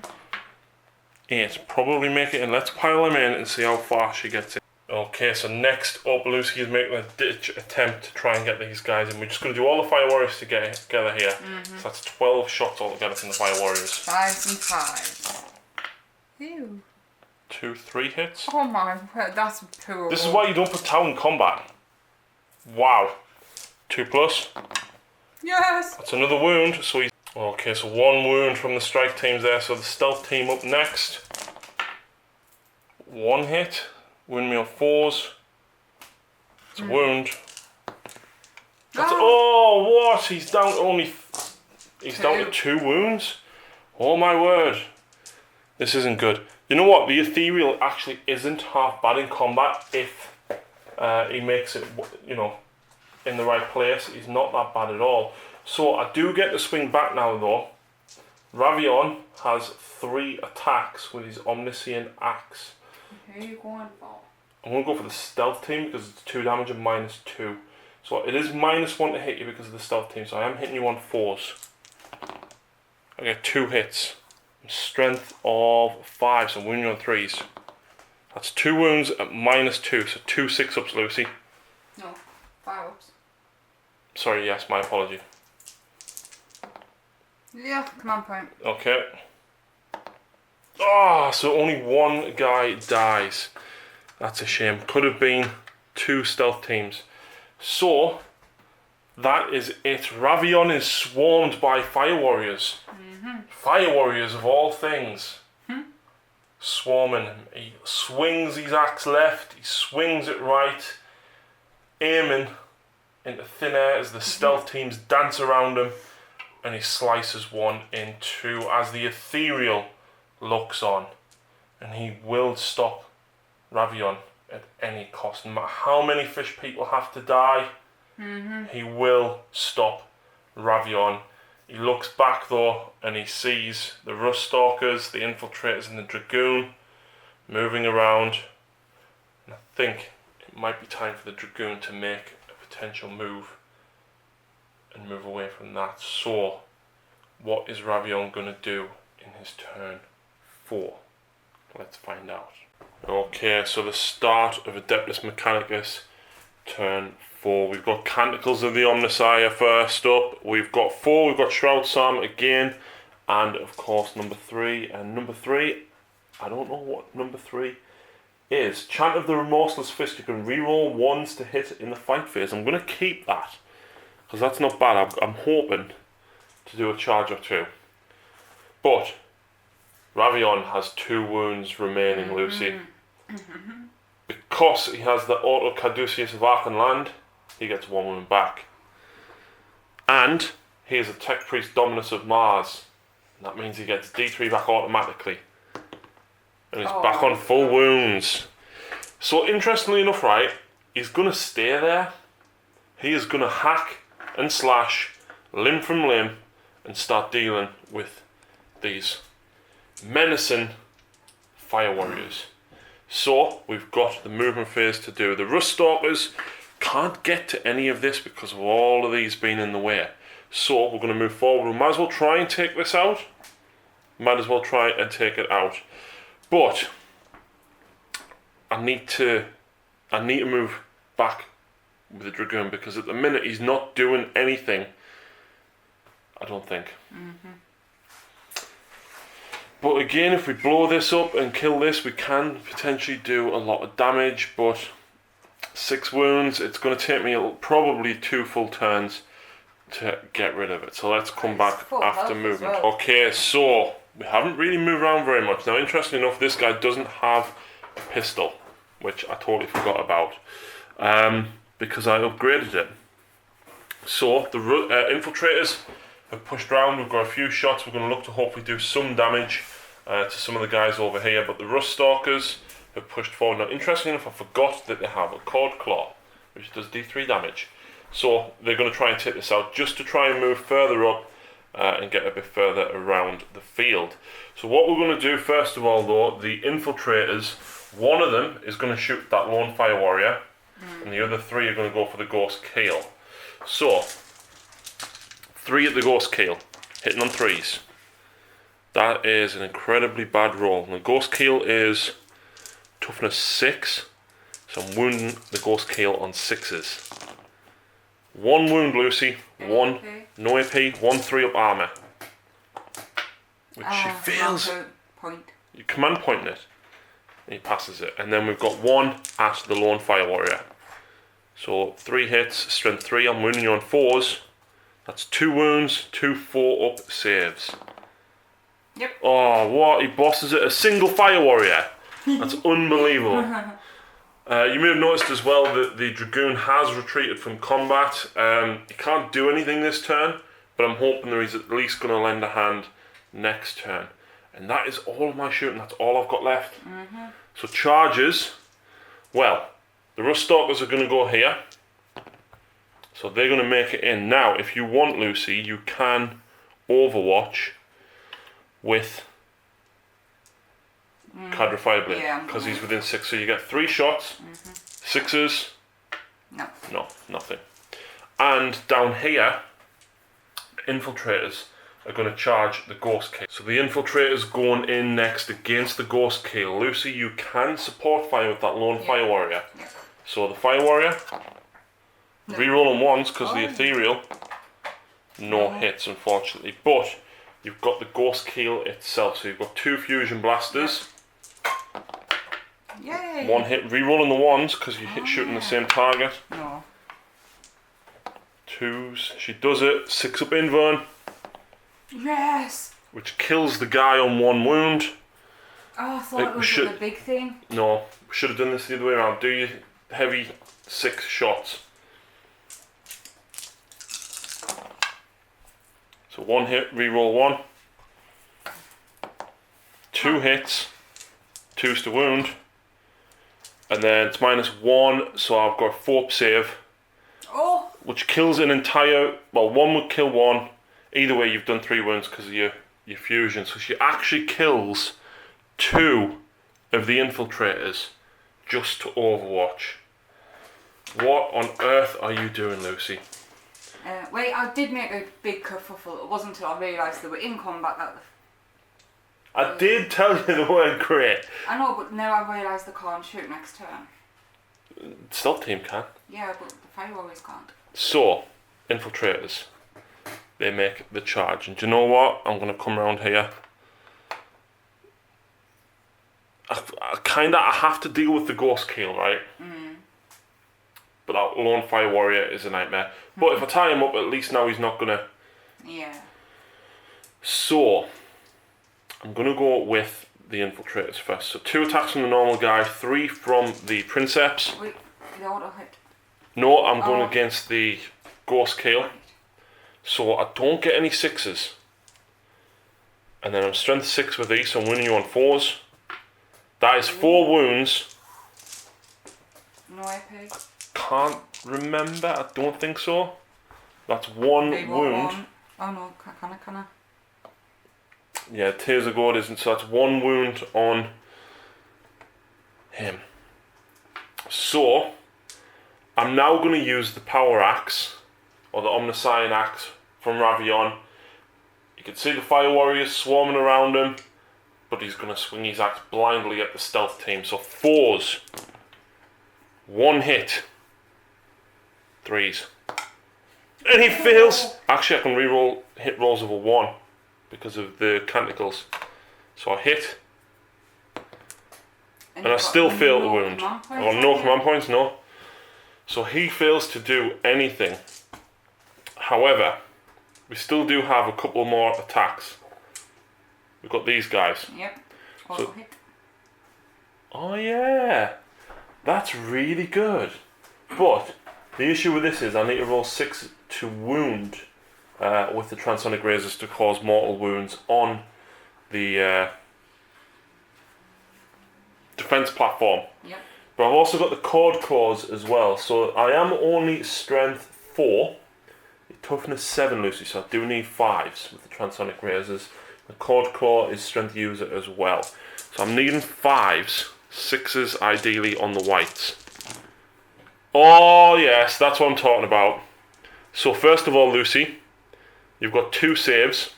8. Probably make it in. Let's pile them in and see how far she gets in. Okay, so next up, Lucy is making a ditch attempt to try and get these guys in. We're just going to do all the Fire Warriors together here. Mm-hmm. So that's 12 shots altogether from the Fire Warriors. 5s and 5s. Ew. 2, 3 hits. Oh my word, that's poor. This is why you don't put Tau in combat. Wow. 2 plus. Yes! That's another wound. So he's... Okay, so 1 wound from the strike teams there. So the stealth team up next. 1 hit. Windmill 4s. It's a wound. That's oh, what? He's down only... He's down to 2 wounds? Oh my word. This isn't good. You know what? The Ethereal actually isn't half bad in combat if he makes it, you know, in the right place. He's not that bad at all. So I do get to swing back now though. Ravion has 3 attacks with his Omniscient Axe. Who are you going for? I'm going to go for the stealth team because it's 2 damage and -2. So it is -1 to hit you because of the stealth team. So I am hitting you on 4s. I get 2 hits. Strength of 5, so wounding on 3s. That's 2 wounds at -2, so 2 6-ups, Lucy. No, 5-ups. Sorry, yes, my apology. Yeah, command point. Okay. Ah, so only 1 guy dies. That's a shame. Could have been 2 stealth teams. So, that is it. Ravion is swarmed by Fire Warriors. Fire Warriors of all things. Swarming him. He swings his axe left, he swings it right, aiming into thin air as the stealth teams dance around him, and he slices 1 in 2 as the Ethereal looks on. And he will stop Ravion at any cost. No matter how many fish people have to die, he will stop Ravion. He looks back though and he sees the Rust Stalkers, the Infiltrators and the Dragoon moving around. And I think it might be time for the Dragoon to make a potential move and move away from that. So, what is Ravion going to do in his turn 4? Let's find out. Okay, so the start of Adeptus Mechanicus turn 4. We've got Canticles of the Omnissiah first up. We've got 4, we've got Shroud Psalm again, and of course number 3. And number 3, I don't know what number 3 is. Chant of the Remorseless Fist. You can reroll 1s to hit in the fight phase. I'm going to keep that, because that's not bad. I'm hoping to do a charge or 2. But Ravion has 2 wounds remaining, Lucy. Because he has the Auto Caduceus of Archenland, he gets 1 wound back. And he is a Tech Priest Dominus of Mars. And that means he gets D3 back automatically. And he's back on full wounds. So interestingly enough, right, he's going to stay there. He is going to hack and slash limb from limb and start dealing with these menacing Fire Warriors. So we've got the movement phase to do. The Rust Stalkers can't get to any of this because of all of these being in the way. So we're going to move forward. We might as well try and take this out. Might as well try and take it out. But I need to move back with the Dragoon because at the minute he's not doing anything. I don't think. But again, if we blow this up and kill this, we can potentially do a lot of damage, but 6 wounds, it's going to take me probably 2 full turns to get rid of it. So let's come back full after health as movement. well. Okay, so we haven't really moved around very much. Now, interestingly enough, this guy doesn't have a pistol, which I totally forgot about, because I upgraded it. So the infiltrators have pushed round. We've got a few shots. We're going to look to hopefully do some damage to some of the guys over here, but the rust stalkers have pushed forward. Now, interestingly enough, I forgot that they have a cord claw, which does D3 damage. So they're going to try and take this out just to try and move further up and get a bit further around the field. So what we're going to do first of all, though, the infiltrators, one of them is going to shoot that lone fire warrior, and the other three are going to go for the ghost kill. So 3 at the ghost kill, hitting on 3s. That is an incredibly bad roll. And the ghost kill is toughness 6, so I'm wounding the ghost kill on 6s. 1 wound, Lucy. 1 no AP. 1 3 up armor, which she fails. Point. You command point it, and he passes it. And then we've got 1 at the lone fire warrior. So 3 hits, strength 3. I'm wounding you on 4s. That's 2 wounds, 2 4 up saves. Yep. Oh, what? He bosses it. A single fire warrior. That's unbelievable. You may have noticed as well that the Dragoon has retreated from combat. He can't do anything this turn, but I'm hoping that he's at least going to lend a hand next turn. And that is all of my shooting. That's all I've got left. So charges. Well, the Rust Stalkers are going to go here. So they're going to make it in. Now, if you want, Lucy, you can overwatch with Cadre Fireblade, because he's within 6, so you get 3 shots, 6s, no, nothing. And down here, infiltrators are going to charge the ghost kill. So the infiltrators going in next against the ghost kill. Lucy, you can support fire with that lone fire warrior. So the fire warrior, reroll on 1s because the ethereal, no hits unfortunately, but you've got the ghost kill itself, so you've got 2 fusion blasters. Yay! 1 hit, reroll on the 1s because you hit shooting the same target. No. 2s, she does it. 6 up invuln. Yes! Which kills the guy on 1 wound. Oh, I thought it was the big thing. No, we should have done this the other way around. Do your heavy 6 shots. So 1 hit, reroll 1. 2 hits, 2s to wound. And then it's -1, so I've got 4 save. Oh! Which kills an entire, well, 1 would kill 1. Either way, you've done 3 wounds because of your fusion. So she actually kills 2 of the infiltrators just to overwatch. What on earth are you doing, Lucy? Wait, I did make a big kerfuffle. It wasn't until I realised they were in combat that I did tell you the word crit. I know, but now I realise they can't shoot next turn. Stealth team can. Yeah, but the fire warriors can't. So, infiltrators, they make the charge. And do you know what? I'm going to come around here. I have to deal with the ghost kill, right? But that lone fire warrior is a nightmare. But if I tie him up, at least now he's not going to... Yeah. So, I'm going to go with the infiltrators first. So 2 attacks from the normal guy, 3 from the princeps. Wait, the auto hit. No, I'm going against the ghost kill. So I don't get any 6s. And then I'm strength 6 with these, so I'm winning you on 4s. That is 4 wounds. No AP. Can't remember, I don't think so. That's 1 wound. 1. Oh no, can I? Yeah, Tears of God isn't, so that's 1 wound on him. So, I'm now going to use the power axe, or the Omniscient axe from Ravion. You can see the fire warriors swarming around him, but he's going to swing his axe blindly at the stealth team. So 4s, 1 hit, 3s. And he fails! Actually, I can reroll hit rolls of a 1 because of the canticles. So I hit, and I still fail the wound. Oh, no command points, no. So he fails to do anything. However, we still do have a couple more attacks. We've got these guys. Yep. Also hit. Oh yeah, that's really good. But the issue with this is I need to roll 6 to wound with the transonic razors to cause mortal wounds on the defense platform. Yep. But I've also got the cord claws as well, so I am only strength 4, toughness 7, Lucy, so I do need 5s with the transonic razors. The cord claw is strength user as well, so I'm needing 5s, 6s ideally on the whites. Oh yes, that's what I'm talking about. So first of all, Lucy, you've got 2 saves,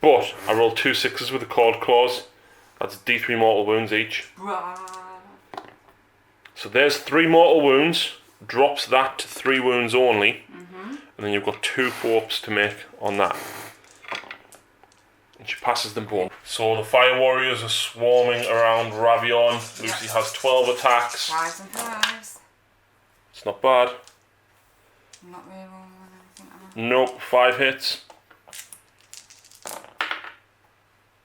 but I rolled 2 6s with the cord claws. That's D3 mortal wounds each. So there's 3 mortal wounds, drops that to 3 wounds only, and then you've got 2 4-ups to make on that. And she passes them both. So the fire warriors are swarming around Ravion. Lucy has 12 attacks. 5s and 5s. It's not bad. Not really rolling anything. Nope, 5 hits.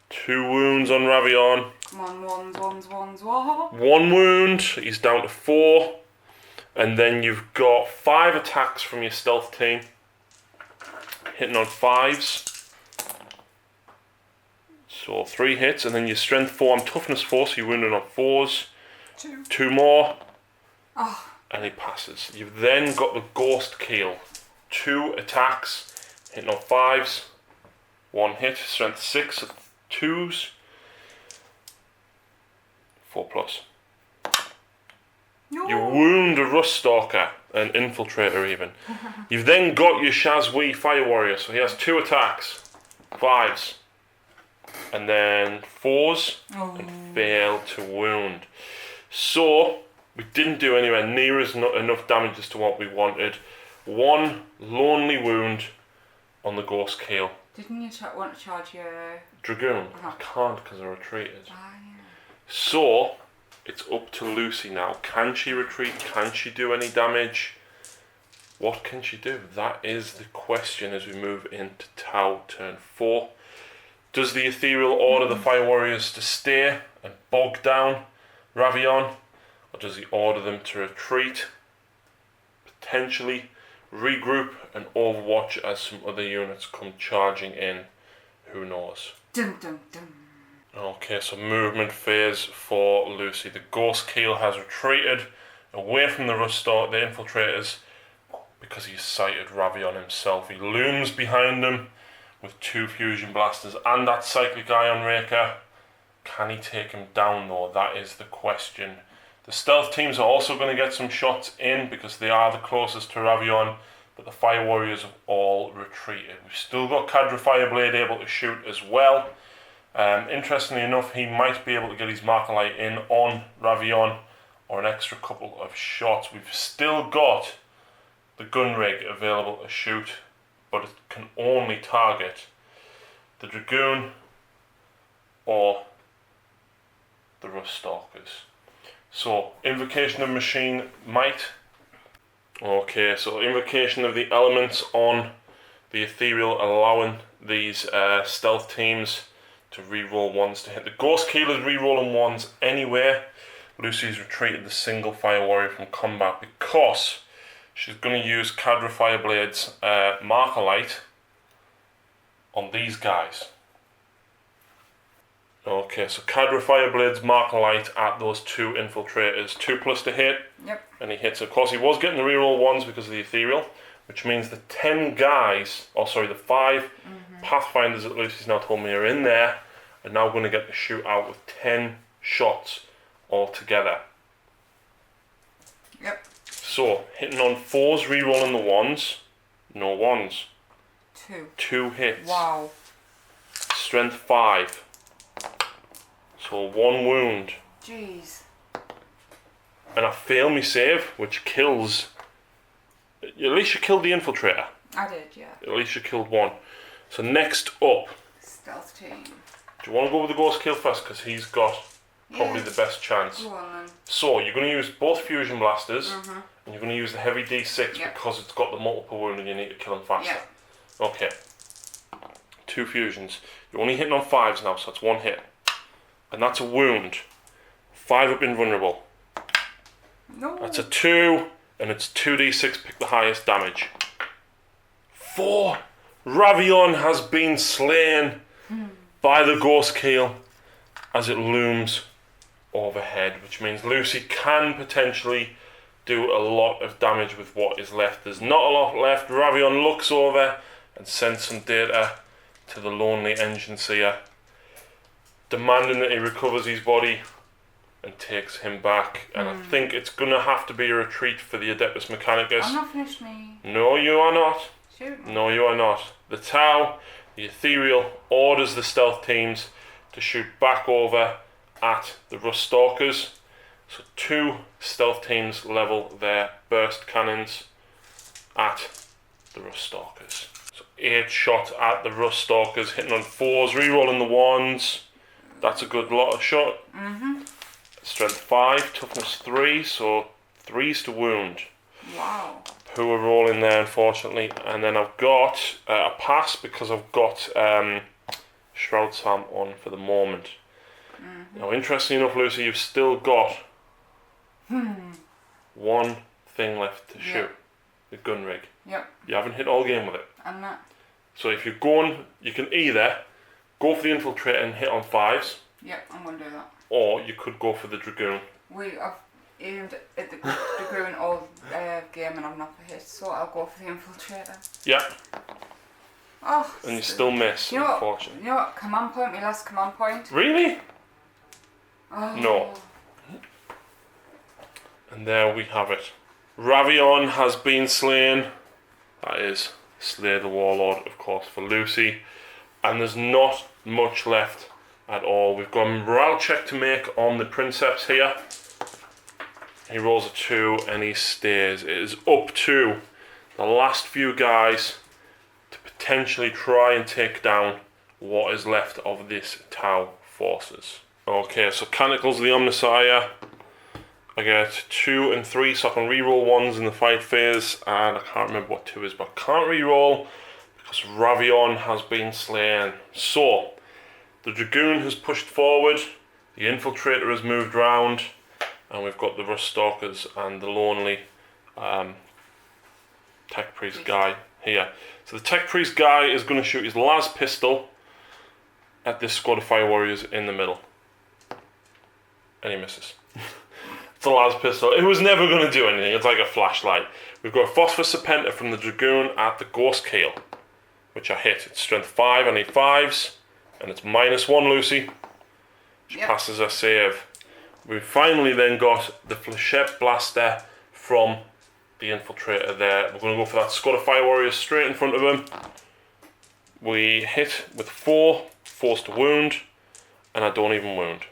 2 wounds on Ravion. Come on, ones. Whoa. 1 wound, he's down to 4. And then you've got 5 attacks from your stealth team. Hitting on 5s. So 3 hits, and then your strength 4 and toughness 4, so you're wounded on 4s. 2 more. Oh. And he passes. You've then got the ghost keel. 2 attacks, hitting on 5s. 1 hit, strength 6, 2s. 4 plus. No. You wound a rust stalker, an infiltrator even. You've then got your Shazwi fire warrior, so he has 2 attacks, 5s, and then 4s, and failed to wound. So we didn't do anywhere near as enough damage as to what we wanted. 1 lonely wound on the ghost keel. Didn't you want to charge your Dragoon? I can't because I retreated. Yeah. So it's up to Lucy now. Can she retreat? Can she do any damage? What can she do? That is the question as we move into Tau turn 4. Does the Ethereal order the Fire Warriors to stay and bog down Ravion? Or does he order them to retreat? Potentially regroup and overwatch as some other units come charging in. Who knows? Dum dum dum. Okay, so movement phase for Lucy. The Ghost Keel has retreated away from the the infiltrators, because he's sighted Ravion himself. He looms behind him with 2 fusion blasters and that cyclic ion raker. Can he take him down though? That is the question. The stealth teams are also going to get some shots in because they are the closest to Ravion, but the Fire Warriors have all retreated. We've still got Cadra Fireblade able to shoot as well. Interestingly enough, he might be able to get his Markerlight in on Ravion, or an extra couple of shots. We've still got the gun rig available to shoot, but it can only target the Dragoon or the Rust Stalkers. So, Invocation of Machine Might. Okay, so Invocation of the Elements on the Ethereal, allowing these stealth teams to reroll 1s to hit. The Ghost Keel is rerolling 1s anywhere. Lucy's retreated the single Fire Warrior from combat because she's going to use Cadra Fireblade's Markerlight on these guys. Okay, so Cadra Fireblade's Markerlight at those 2 infiltrators. 2+ to hit. Yep. And he hits. Of course, he was getting the reroll 1s because of the Ethereal, which means the 10 guys, the 5 Pathfinders that Lucy's now told me are in there, are now going to get to shoot out with 10 shots altogether. Yep. So, hitting on 4s, rerolling the 1s. No 1s. 2. 2 hits. Wow. Strength 5. So 1 wound. Jeez. And I fail me save, which kills... At least you killed the infiltrator. I did, yeah. At least you killed 1. So next up... Stealth team. Do you want to go with the Ghost Kill first? Because he's got probably the best chance. Go on then. So you're going to use both Fusion Blasters And you're going to use the heavy D6 because it's got the multiple wound and you need to kill him faster. Yeah. Okay. 2 fusions. You're only hitting on 5s now, so that's 1 hit. And that's a wound. 5 up invulnerable. No. That's a 2, and it's 2d6, pick the highest damage. 4. Ravion has been slain by the ghost keel as it looms overhead, which means Lucy can potentially do a lot of damage with what is left. There's not a lot left. Ravion looks over and sends some data to the lonely engine seer, demanding that he recovers his body and takes him back. And I think it's going to have to be a retreat for the Adeptus Mechanicus. I'm not finished me. No, you are not. Shoot. No, you are not. The Tau, the Ethereal, orders the stealth teams to shoot back over at the Rust Stalkers. So 2 stealth teams level their burst cannons at the Rust Stalkers. So 8 shots at the Rust Stalkers, hitting on 4s, rerolling the 1s. That's a good lot of shot. Strength 5, toughness 3, so 3s to wound. Wow. Who are rolling there, unfortunately. And then I've got a pass because I've got Shroud Sam on for the moment. Now, interestingly enough, Lucy, you've still got 1 thing left to shoot. The gun rig. Yep. You haven't hit all game with it. I'm not. So if you're going, you can either go for the infiltrator and hit on 5s. Yep, I'm going to do that. Or you could go for the Dragoon. I've aimed at the Dragoon all game and I've not hit, so I'll go for the infiltrator. Yeah. Oh. And you still miss, unfortunately. You know what? Command point, my last command point. Really? Oh. No. And there we have it. Ravion has been slain. That is Slay the Warlord, of course, for Lucy. And there's not much left at all. We've got a morale check to make on the Princeps here. He rolls a 2 and he stays. It is up to the last few guys to potentially try and take down what is left of this Tau forces. Okay, so Canticles the Omnissiah. I get 2 and 3, so I can reroll 1s in the fight phase, and I can't remember what 2 is, but I can't reroll because Ravion has been slain. So, the Dragoon has pushed forward, the Infiltrator has moved round, and we've got the Rust Stalkers and the lonely Tech Priest guy here. So the Tech Priest guy is going to shoot his last pistol at this squad of Fire Warriors in the middle. And he misses. It's the last pistol. It was never going to do anything. It's like a flashlight. We've got a Phosphor Serpenter from the Dragoon at the Ghost Keel, which I hit. It's strength 5, I need 5s, and it's -1, Lucy. Which passes our save. We finally then got the Flechette Blaster from the Infiltrator there. We're going to go for that squad of Fire Warriors straight in front of him. We hit with 4, 4s to wound, and I don't even wound.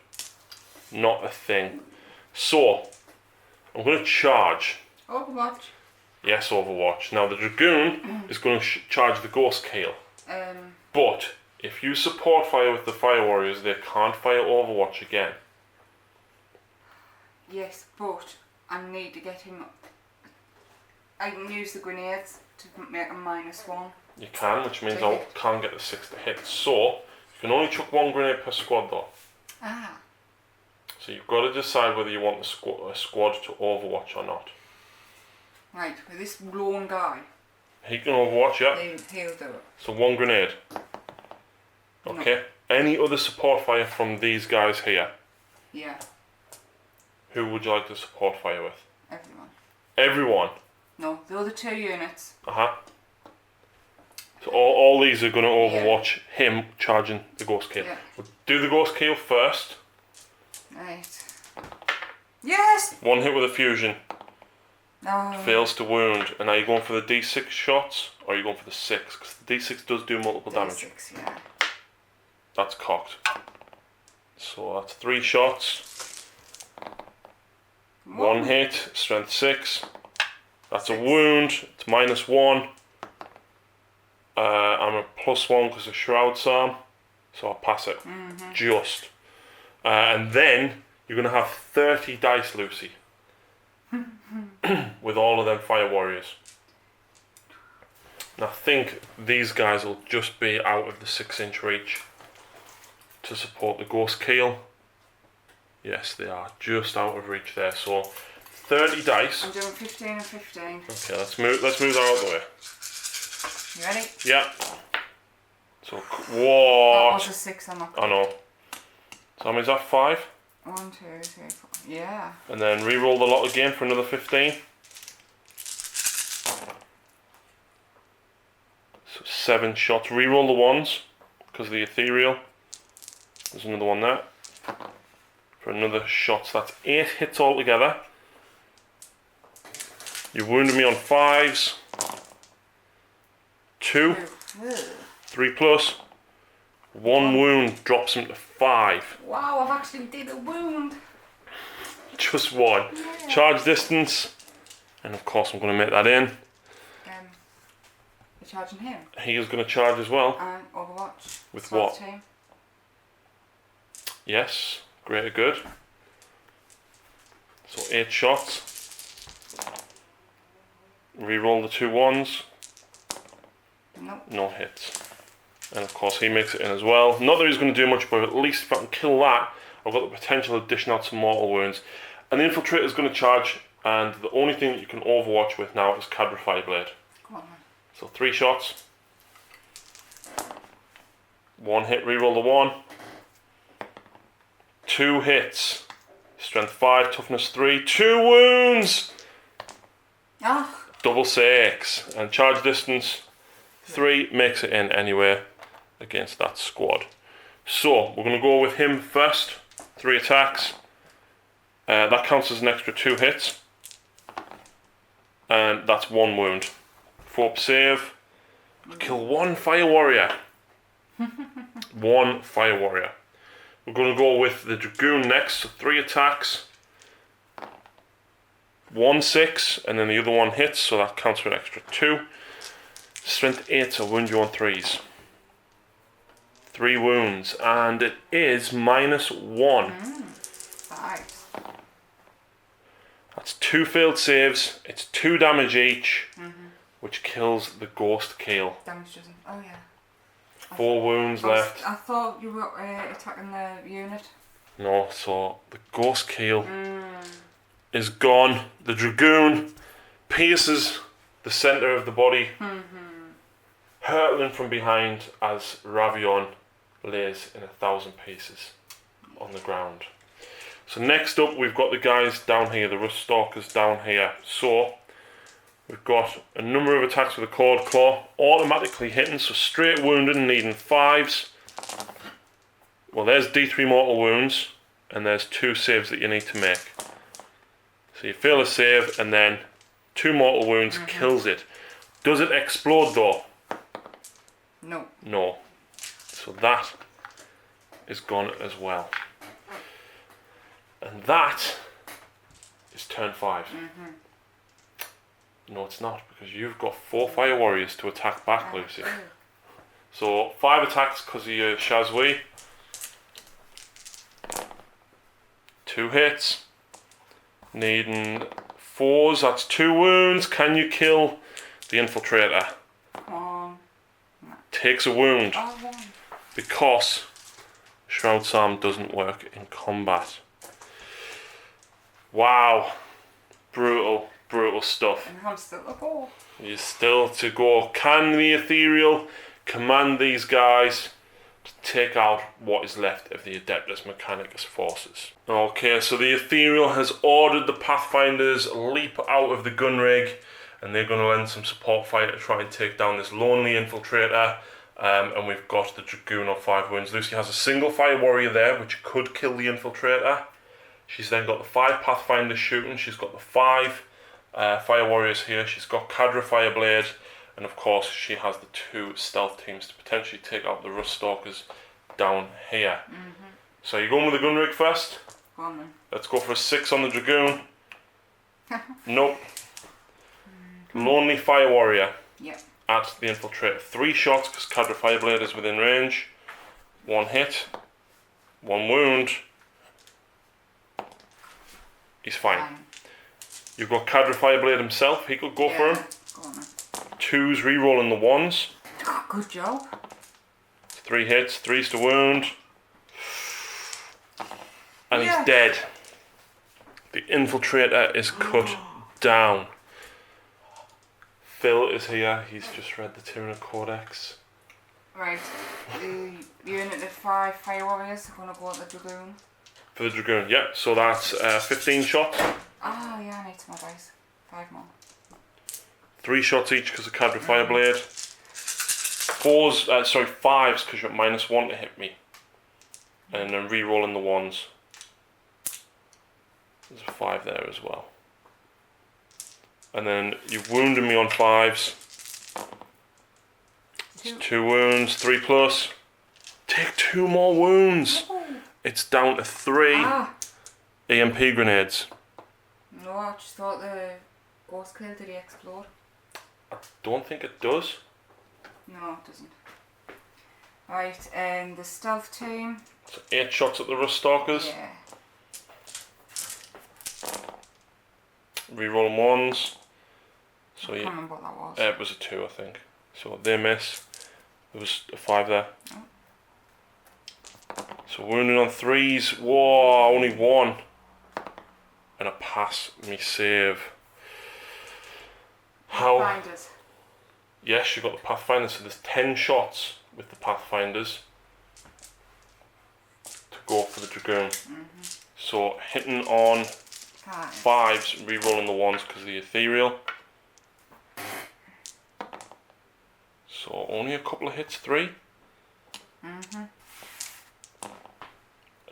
Not a thing. So, I'm going to charge. Overwatch. Yes, Overwatch. Now, the Dragoon is going to charge the Ghost Keel. But, if you support fire with the Fire Warriors, they can't fire Overwatch again. Yes, but I need to get him. I can use the grenades to make a -1. You can, which means I can't get the 6 to hit. So, you can only chuck 1 grenade per squad though. Ah. So you've got to decide whether you want a squad to Overwatch or not. Right, with this lone guy. He can Overwatch, yeah. He'll do it. So 1 grenade. Okay. No. Any other support fire from these guys here? Yeah. Who would you like to support fire with? Everyone. Everyone? No, the other 2 units. So all these are going to Overwatch him charging the Ghost Keel. Yeah. We'll do the Ghost Keel first. Right. Yes! 1 hit with a fusion. No. Fails to wound. And are you going for the D6 shots or are you going for the 6? Because the D6 does do multiple damage. D6, yeah. That's cocked. So that's 3 shots. 1 hit, strength 6. That's a wound. It's -1. I'm a +1 because of Shroud Psalm. So I'll pass it. Just. And then you're going to have 30 dice, Lucy. with all of them fire warriors. And I think these guys will just be out of the 6-inch reach to support the ghost keel. Yes, they are just out of reach there. So 30 dice. I'm doing 15 and 15. Okay, let's move that out of the way. You ready? Yeah. So That what? was a 6, I'm not. I know. So how many's that? 5? 1, 2, 3, 4. Yeah. And then re-roll the lot again for another 15. So 7 shots. Re-roll the ones because of the ethereal. There's another one there. For another shot. So that's 8 hits altogether. You wounded me on 5s. 2. 3 plus. 1 wound drops him to 5. Wow, I've actually did a wound. Just 1. Yeah. Charge distance. And of course I'm going to make that in. You're charging him? He is going to charge as well. And Overwatch. With Swap what? Team. Yes. Greater good. So 8 shots. Reroll the 2 ones. Nope. No hits. And of course he makes it in as well. Not that he's going to do much, but at least if I can kill that, I've got the potential of dishing out some mortal wounds. And the infiltrator is going to charge, and the only thing that you can overwatch with now is Cadra Fireblade. Come on, man. So 3 shots. 1 hit, reroll the 1. 2 hits. Strength 5, toughness 3. 2 wounds! Ah. Double 6. And charge distance 3 makes it in anyway against that squad. So we're going to go with him first. 3 attacks. That counts as an extra 2 hits. And that's 1 wound. 4 save. Kill 1 fire warrior. 1 fire warrior. We're going to go with the dragoon next. So 3 attacks. 1 6, and then the other one hits, so that counts for an extra 2. Strength 8, so wound you on 3s. 3 wounds, and it is -1. 5. That's 2 failed saves. It's 2 damage each, which kills the ghost keel. Damage doesn't. Oh yeah. 4 wounds left. I thought you were attacking the unit. No, so the ghost keel is gone. The dragoon pierces the centre of the body, hurtling from behind as Ravion lays in 1,000 pieces on the ground. So next up we've got the guys down here, the Rust Stalkers down here. So we've got a number of attacks with a Clawed Claw, automatically hitting, so straight wounded and needing 5s. Well, there's D3 mortal wounds, and there's 2 saves that you need to make. So you fail a save, and then 2 mortal wounds kills it. Does it explode though? No. No. So that is gone as well. And that is turn 5. No, it's not, because you've got 4 fire warriors to attack back, Lucy. So 5 attacks because of your Shazwi. 2 hits. Needing 4s, that's 2 wounds. Can you kill the infiltrator? Come on. Takes a wound Oh, 1. because Shroud Psalm doesn't work in combat. Wow. Brutal, brutal stuff. And I'm still a 4. You're still to go. Can the Ethereal command these guys to take out what is left of the Adeptus Mechanicus forces? Okay, so the Ethereal has ordered the Pathfinders leap out of the gun rig, and they're going to lend some support fire to try and take down this lonely infiltrator. And we've got the Dragoon on 5 wounds. Lucy has a single fire warrior there, which could kill the infiltrator. She's then got the 5 Pathfinders shooting. She's got the 5 fire warriors here. She's got Cadra Fireblade, and of course she has the 2 stealth teams to potentially take out the Rust Stalkers down here. So you're going with the gun rig first? Go on then. Let's go for a 6 on the Dragoon. Nope. Lonely Fire Warrior Yep. at the infiltrator. 3 shots because Cadra Fireblade is within range. 1 hit. 1 wound. He's fine. You've got Cadre Fireblade himself. He could go for him. Go on then. 2s, re-rolling the 1s. Oh, good job. 3 hits, 3s to wound. And Yeah. he's dead. The infiltrator is cut down. Phil is here. He's just read the Tyranid Codex. Right. The unit of 5 fire warriors are going to go at the dragoon. For the Dragoon, yeah. So that's 15 shots. Ah, yeah, I need some more dice. 5 more. 3 shots each because of Cadre Fireblade. 5s because you're at -1 to hit me. And then re-rolling the 1s. There's a 5 there as well. And then you've wounded me on 5s. It's 2 wounds, 3+. Take 2 more wounds. No. It's down to 3 EMP grenades. No, I just thought the ghost kill, did he explode? Don't think it does. No, it doesn't. Right, and the stealth team. So 8 shots at the Rust Stalkers. Yeah. Rerolling 1s. So I yeah, can't remember what that was. it was a 2, I think. So they miss. There was a 5 there. Oh. So wounded on 3s. Whoa, only 1. And a pass me save. How? Finders. Yes, you've got the Pathfinders. So there's 10 shots with the Pathfinders to go for the Dragoon. So hitting on 5s, re-rolling the 1s because of the Ethereal. So only a couple of hits, 3.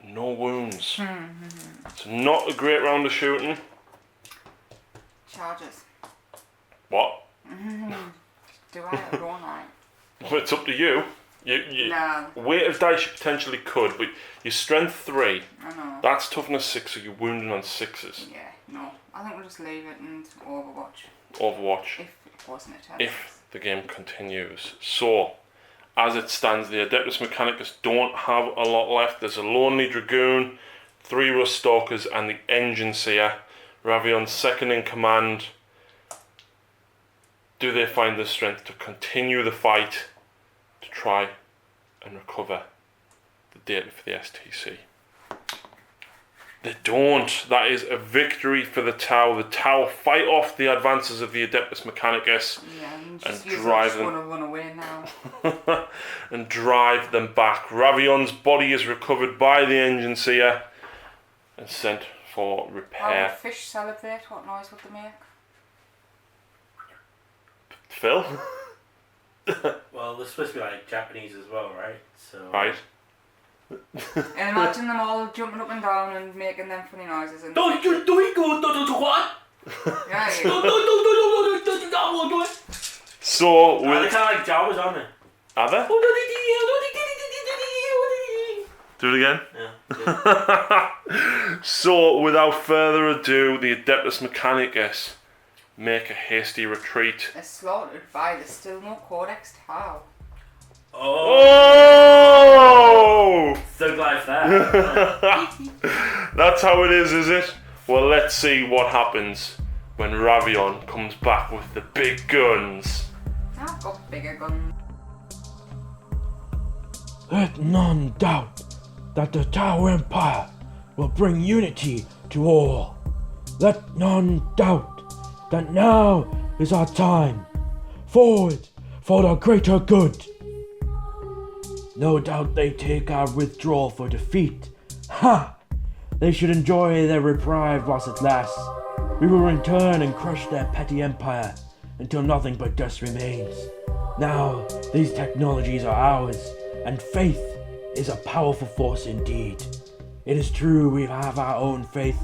No wounds. It's not a great round of shooting. Charges. What? Do I or don't I? Well, it's up to you. You No. weight of dice you potentially could, but your strength 3. I know. That's toughness 6, so you're wounding on 6s. Yeah, no. I think we'll just leave it and Overwatch. Overwatch. If it wasn't a test. If the game continues. So, as it stands, the Adeptus Mechanicus don't have a lot left. There's a Lonely Dragoon, 3 Rust Stalkers, and the Engine Seer. Ravion's second in command. Do they find the strength to continue the fight to try and recover the data for the STC? They don't. That is a victory for the Tau. The Tau fight off the advances of the Adeptus Mechanicus Yeah, and drive them. want to run away now. and drive them back. Ravion's body is recovered by the Engine Seer and sent for How repair. would fish celebrate? What noise would they make? Phil? Well, they're supposed to be like Japanese as well, right? So. Right. And imagine them all jumping up and down and making them funny noises. And Don't you do it good? What? yeah, So, They're with... kind of like Jawas, aren't they? Are they? Do it again? Yeah. So, without further ado, the Adeptus Mechanicus make a hasty retreat. They're slaughtered by the Still No Codex Tau. Oh, Oh! so glad for that. That's how it is it? Well, let's see what happens when Ravion comes back with the big guns. I've got bigger guns. Let none doubt that the Tau Empire will bring unity to all. Let none doubt that now is our time. Forward for the greater good. No doubt they take our withdrawal for defeat. Ha! They should enjoy their reprieve whilst it lasts. We will return and crush their petty empire until nothing but dust remains. Now, these technologies are ours, and faith is a powerful force indeed. It is true we have our own faith,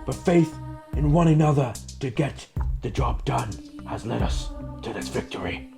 but faith in one another to get the job done has led us to this victory.